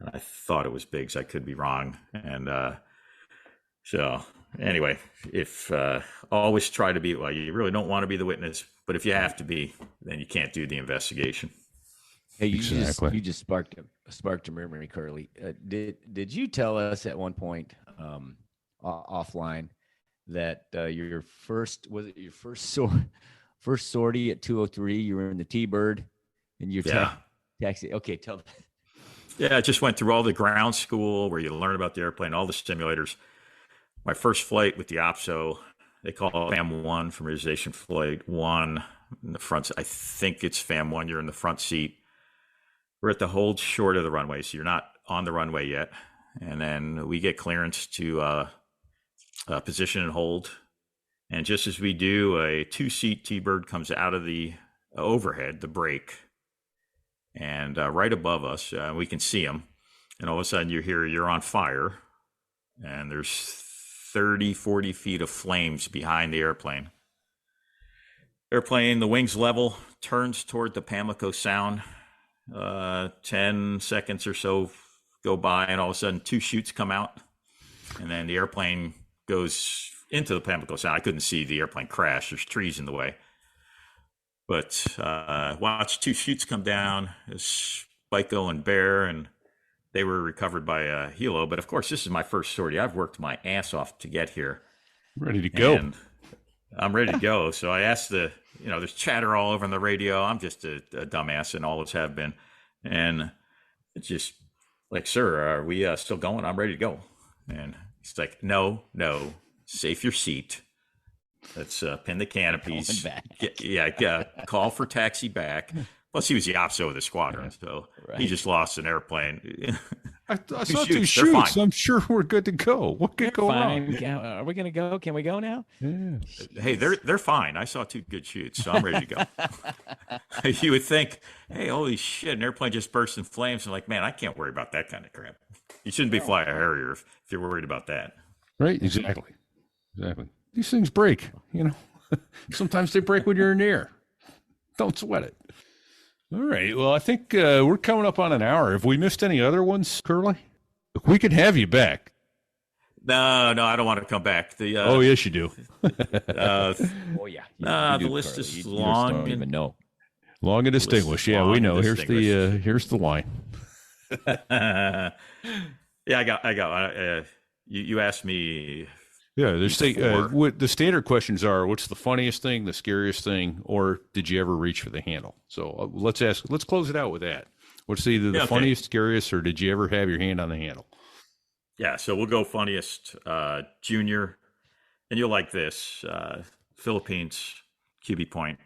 And I thought it was Biggs. I could be wrong. And so anyway, if always try to be, well, you really don't want to be the witness, but if you have to be, then you can't do the investigation. Hey, you Exactly. just sparked a memory, Curly. Did you tell us at one point offline that your first sortie at 203? You were in the T-Bird and your taxi. Okay, tell that. Yeah, I just went through all the ground school where you learn about the airplane, all the simulators. My first flight with the OPSO, they call it FAM 1, familiarization flight 1 in the front. I think it's FAM 1. You're in the front seat. We're at the hold short of the runway, so you're not on the runway yet. And then we get clearance to position and hold. And just as we do, a 2-seat T-Bird comes out of the overhead, the brake, and right above us, we can see him. And all of a sudden you hear, you're on fire. And there's 30, 40 feet of flames behind the airplane. The wings level, turns toward the Pamlico Sound. 10 seconds or so go by, and all of a sudden 2 chutes come out, and then the airplane goes into the Pamlico Sound. I couldn't see the airplane crash. There's trees in the way. But watched 2 chutes come down, Spico and Bear, and they were recovered by helo. But of course, this is my first sortie. I've worked my ass off to get here. Ready to go. And I'm ready to go. So I asked there's chatter all over on the radio. I'm just a dumbass and always have been. And it's just like, sir, are we still going? I'm ready to go. And he's like, no, safe your seat. Let's pin the canopies. Call for taxi back. Plus, he was the OPSO of the squadron, so he just lost an airplane. I saw 2 shoots. I'm sure we're good to go. What could go wrong? Are we going to go? Can we go now? Yeah. Hey, they're fine. I saw 2 good shoots, so I'm ready to go. You would think, hey, holy shit, an airplane just burst in flames. I'm like, man, I can't worry about that kind of crap. You shouldn't be flying a Harrier if you're worried about that. Right, exactly. These things break, Sometimes they break when you're in the air. Don't sweat it. All right. Well, I think we're coming up on an hour. Have we missed any other ones, Curly? We could have you back. No, I don't want to come back. Oh, yes, you do. Oh, yeah. The list is long. Don't even know. Long and distinguished. Yeah, we know. Here's the line. Yeah, I got. You asked me. Yeah, what the standard questions are: what's the funniest thing, the scariest thing, or did you ever reach for the handle? So let's close it out with that. What's either the funniest, scariest, or did you ever have your hand on the handle? Yeah, so we'll go funniest, junior, and you'll like this. Philippines, QB Point,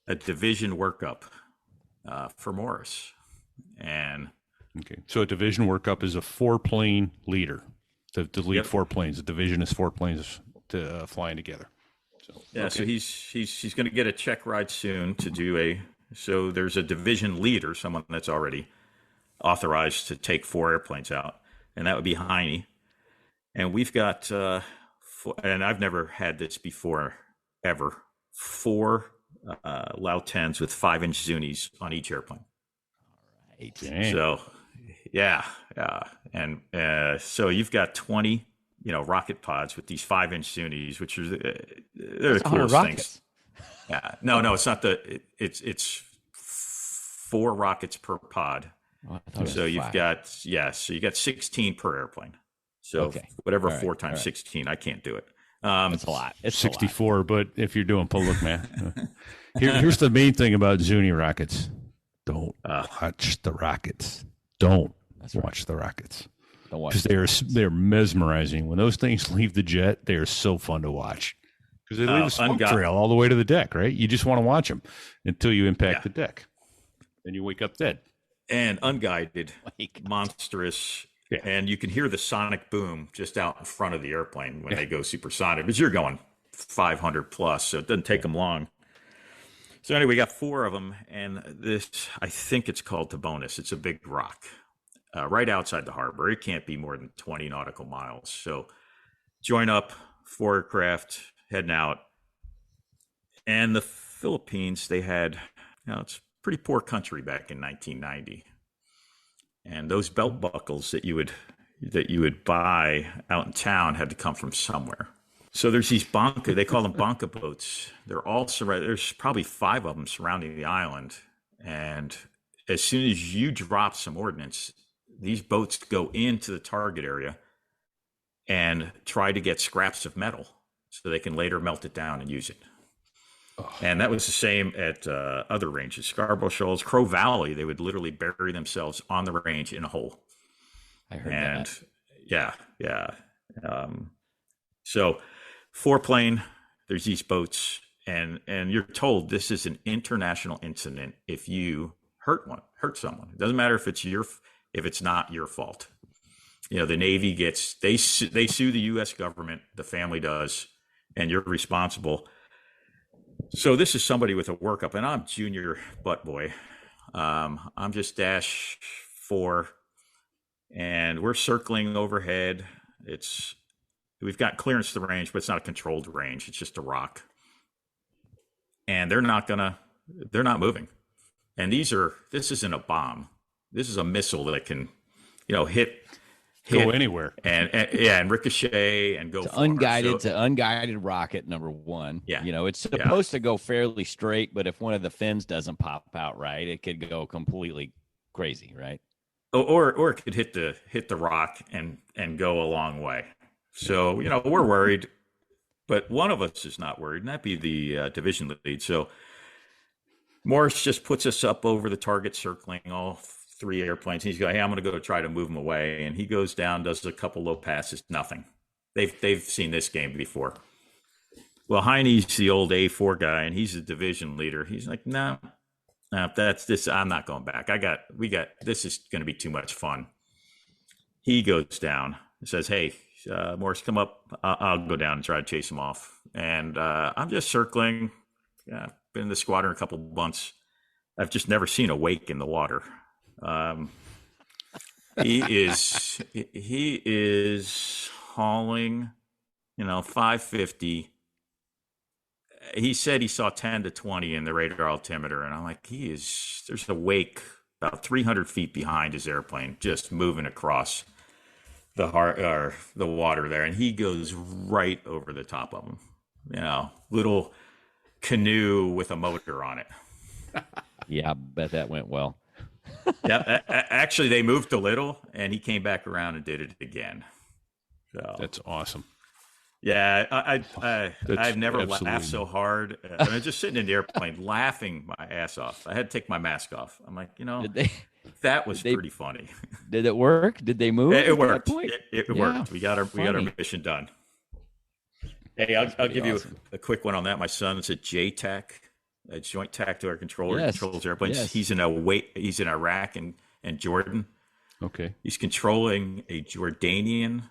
a division workup for Morris, and okay, so a division workup is a 4-plane leader. To lead 4 planes. The division is 4 planes flying together. So he's going to get a check ride soon to do so there's a division leader, someone that's already authorized to take 4 airplanes out, and that would be Heine. And we've got, and I've never had this before, ever, 4 Lao 10s with 5-inch Zunis on each airplane. Right. Dang. So Yeah, and so you've got 20, rocket pods with these 5-inch Sunnis, which are they're the coolest things. Yeah, no, it's not it's 4 rockets per pod. Oh, so you've 5. got so you got 16 per airplane. So whatever 4 times 16, I can't do it. It's a lot. It's 64, but if you're doing public math, here's the main thing about Zuni rockets: don't watch the rockets. Don't watch the rockets because they're mesmerizing. When those things leave the jet, they are so fun to watch because they leave a smoke trail all the way to the deck. Right? You just want to watch them until you impact the deck, then you wake up dead. And unguided, monstrous. Yeah. And you can hear the sonic boom just out in front of the airplane when they go supersonic, but you're going 500 plus, so it doesn't take them long. So anyway, we got 4 of them, and this, I think it's called Tabonis. It's a big rock right outside the harbor. It can't be more than 20 nautical miles. So join up, 4 aircraft, heading out. And the Philippines, they had, it's a pretty poor country back in 1990. And those belt buckles that you would buy out in town had to come from somewhere. So there's these banca, they call them banca boats. They're all surrounded. There's probably 5 of them surrounding the island. And as soon as you drop some ordnance, these boats go into the target area and try to get scraps of metal so they can later melt it down and use it. And that was the same at other ranges. Scarborough Shoals, Crow Valley, they would literally bury themselves on the range in a hole. I heard that. Yeah. So 4-plane, there's these boats, and you're told this is an international incident if you hurt someone. It doesn't matter if it's not your fault. The Navy they sue the U.S. government, the family does, and you're responsible. So this is somebody with a workup, and I'm junior butt boy. I'm just dash 4, and we're circling overhead. We've got clearance to the range, but it's not a controlled range. It's just a rock, and they're not moving. And this isn't a bomb. This is a missile that can, hit go anywhere and ricochet and go it's far. Unguided rocket, number 1. Yeah. It's supposed to go fairly straight, but if one of the fins doesn't pop out right, it could go completely crazy, right? Or it could hit the rock and go a long way. So, we're worried, but one of us is not worried, and that'd be the division lead. So Morris just puts us up over the target, circling all 3 airplanes. He's going, hey, I'm going to go try to move them away. And he goes down, does a couple low passes, nothing. They've seen this game before. Well, Heine's the old A4 guy, and he's the division leader. He's like, no, that's this. I'm not going back. This is going to be too much fun. He goes down and says, hey, Morris, come up. I'll go down and try to chase him off. And I'm just circling. Been in the squadron a couple months. I've just never seen a wake in the water. He is hauling, 550. He said he saw 10 to 20 in the radar altimeter, and I'm like, there's a wake about 300 feet behind his airplane, just moving across the water there, and he goes right over the top of him. Little canoe with a motor on it. Yeah, I bet that went well. Yeah, actually, they moved a little, and he came back around and did it again. So that's awesome. Yeah, I've never laughed so hard. I was just sitting in the airplane laughing my ass off. I had to take my mask off. I'm like, that was pretty funny. Did it work? Did they move? It worked. It worked. We got our mission done. Hey, I'll give you a quick one on that. My son's a JTAC, a Joint Tactical Controller. He controls airplanes. Yes. He's in Iraq and Jordan. Okay. He's controlling a Jordanian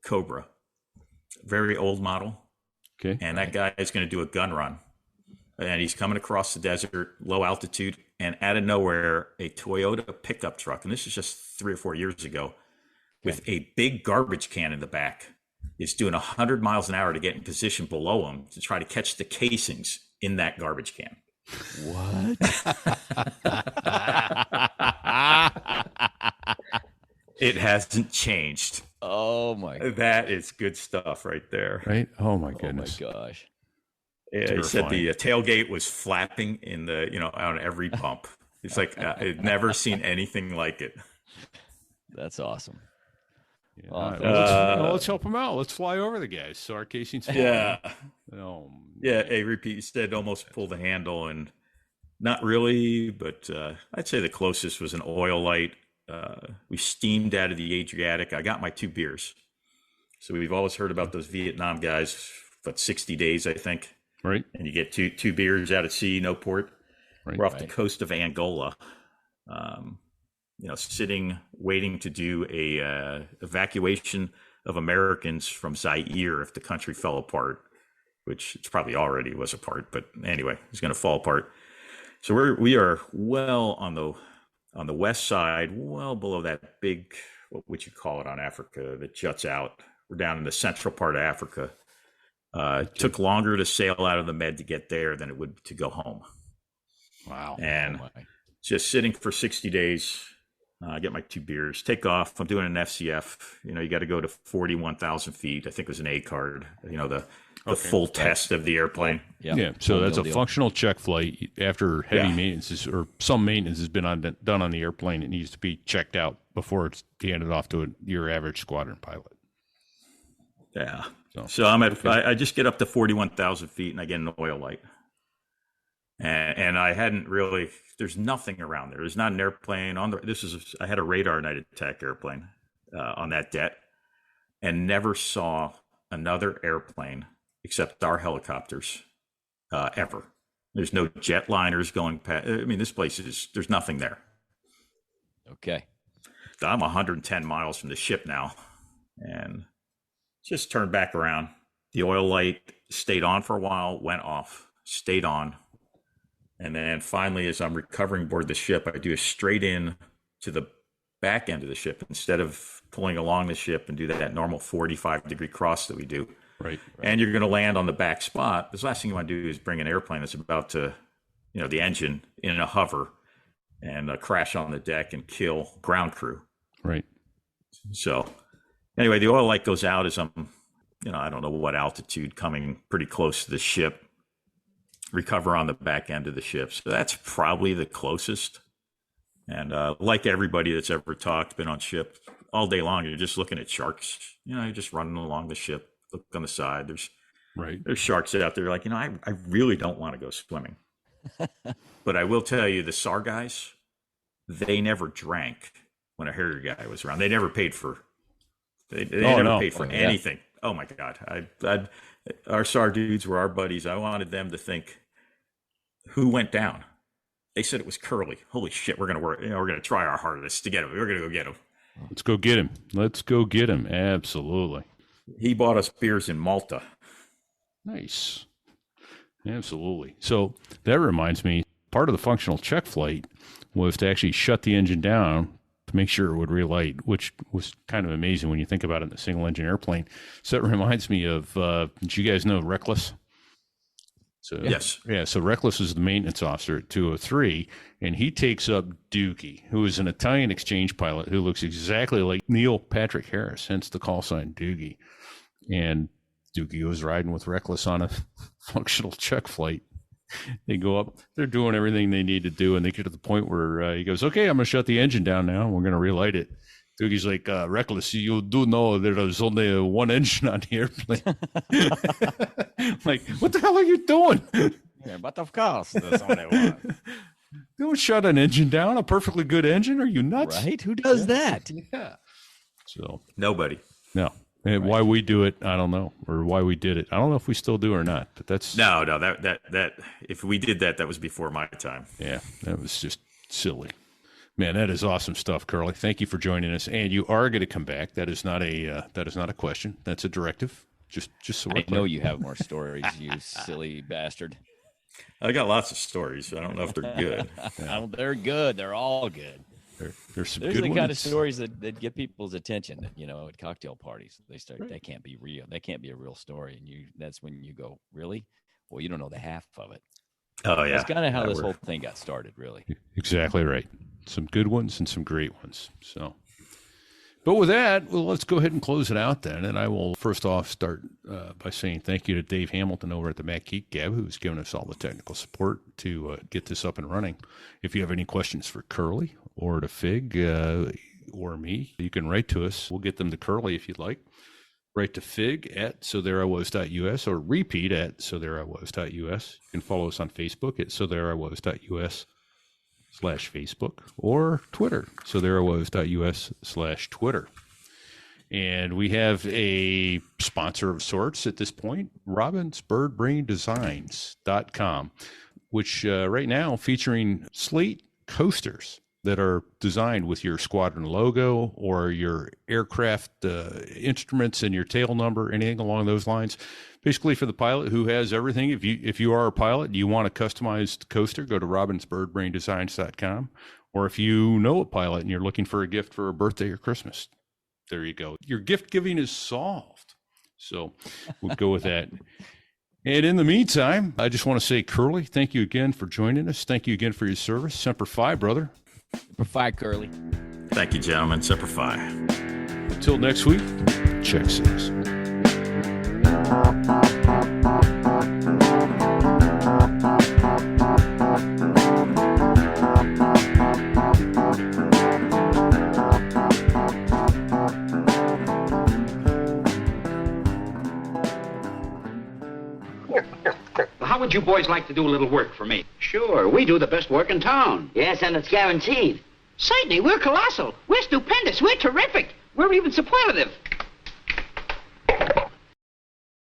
Cobra, very old model. Okay. And that guy is going to do a gun run. And he's coming across the desert, low altitude, and out of nowhere, a Toyota pickup truck, and this is just 3 or 4 years ago, with a big garbage can in the back, is doing 100 miles an hour to get in position below him to try to catch the casings in that garbage can. What? It hasn't changed. Oh my! That is good stuff right there. Right? Oh my goodness. Oh my gosh! Yeah, he said the tailgate was flapping in the on every pump. It's like I've never seen anything like it. That's awesome. Yeah, well, let's help him out. Let's fly over the guys. So our casing's flying. Yeah. Oh, yeah. A repeat said almost pull the handle, and not really, but I'd say the closest was an oil light. We steamed out of the Adriatic. I got my 2 beers. So we've always heard about those Vietnam guys, but 60 days, I think. Right. And you get two beers out at sea, no port. Right. We're off the coast of Angola. Sitting, waiting to do a evacuation of Americans from Zaire if the country fell apart, which it probably already was apart, but anyway, it's going to fall apart. So we are well on the west side, well below that big, what would you call it on Africa, that juts out. We're down in the central part of Africa. It took longer to sail out of the Med to get there than it would to go home. Wow. And just sitting for 60 days. I get my 2 beers, take off. I'm doing an FCF. You got to go to 41,000 feet. I think it was an A card, the full test of the airplane. Yeah. So that's a functional check flight after heavy maintenance or some maintenance has been done on the airplane. It needs to be checked out before it's handed off to your average squadron pilot. Yeah. So I'm I just get up to 41,000 feet and I get an oil light. And I hadn't really, there's nothing around there. There's not an airplane on I had a radar night attack airplane on that det and never saw another airplane except our helicopters ever. There's no jetliners going past. I mean, this place there's nothing there. Okay. I'm 110 miles from the ship now and just turned back around. The oil light stayed on for a while, went off, stayed on. And then finally, as I'm recovering aboard the ship, I do a straight in to the back end of the ship instead of pulling along the ship and do that normal 45-degree cross that we do. Right. And you're going to land on the back spot. The last thing you want to do is bring an airplane that's about to, the engine in a hover and crash on the deck and kill ground crew. Right. So anyway, the oil light goes out as I'm, I don't know what altitude, coming pretty close to the ship. Recover on the back end of the ship. So that's probably the closest. And like everybody that's ever talked, been on ship all day long, you're just looking at sharks. You're just running along the ship, look on the side. There's sharks out there. Like, I really don't want to go swimming. But I will tell you, the SAR guys, they never drank when a Harrier guy was around. They never paid for. They never paid for anything. Oh my God! Our SAR dudes were our buddies. I wanted them to think, who went down? They said it was Curly. Holy shit! We're gonna work. We're gonna try our hardest to get him. We're gonna go get him. Let's go get him. Let's go get him. Absolutely. He bought us beers in Malta. Nice. Absolutely. So that reminds me, part of the functional check flight was to actually shut the engine down to make sure it would relight, which was kind of amazing when you think about it in a single engine airplane. So that reminds me of, did you guys know Reckless? So, yes. Yeah. So Reckless is the maintenance officer at 203, and he takes up Dookie, who is an Italian exchange pilot who looks exactly like Neil Patrick Harris, hence the call sign Doogie. And Dookie was riding with Reckless on a functional check flight. They go up, they're doing everything they need to do, and they get to the point where he goes, okay, I'm going to shut the engine down now. We're going to relight it. Doogie's like, Reckless, you do know there's only one engine on the airplane. Like, what the hell are you doing? Yeah, but of course, there's only one. Don't shut an engine down, a perfectly good engine. Are you nuts? Right? Who does that? Yeah. So nobody. No. And why we do it, I don't know, or why we did it. I don't know if we still do or not, but that's no. That if we did that, that was before my time. Yeah, that was just silly. Man, that is awesome stuff, Curly. Thank you for joining us. And you are going to come back. That is not a question. That's a directive. Just so I know you have more stories, you silly bastard. I got lots of stories. I don't know if they're good. Yeah. They're good. They're all good. There's some There's good the ones. kind of stories that get people's attention. At cocktail parties, they start. Right. That can't be real. That can't be a real story. And that's when you go, really? Well, you don't know the half of it. Oh yeah, That's kind of how this whole thing got started, really. Exactly right. Some good ones and some great ones. So, But with that, well, let's go ahead and close it out then. And I will first off start by saying thank you to Dave Hamilton over at the Mac Geek Gab, who's given us all the technical support to get this up and running. If you have any questions for Curly or to Fig or me, you can write to us. We'll get them to Curly if you'd like. Write to Fig at sothereIwas.us or repeat at sothereIwas.us. You can follow us on Facebook at sothereIwas.us/Facebook or Twitter, sothereIwas.us/Twitter. And we have a sponsor of sorts at this point, robinsbirdbraindesigns.com, which right now featuring slate coasters that are designed with your squadron logo or your aircraft instruments and your tail number, anything along those lines. Basically for the pilot who has everything. If you are a pilot and you want a customized coaster, go to robinsbirdbraindesigns.com. Or if you know a pilot and you're looking for a gift for a birthday or Christmas, there you go. Your gift giving is solved. So we'll go with that. And in the meantime, I just want to say, Curly, thank you again for joining us. Thank you again for your service. Semper Fi, brother. Semper Fi, Curly. Thank you, gentlemen. Semper Fi. Until next week, check 6. How would you boys like to do a little work for me? Sure, we do the best work in town. Yes, and it's guaranteed. Certainly, we're colossal. We're stupendous. We're terrific. We're even superlative.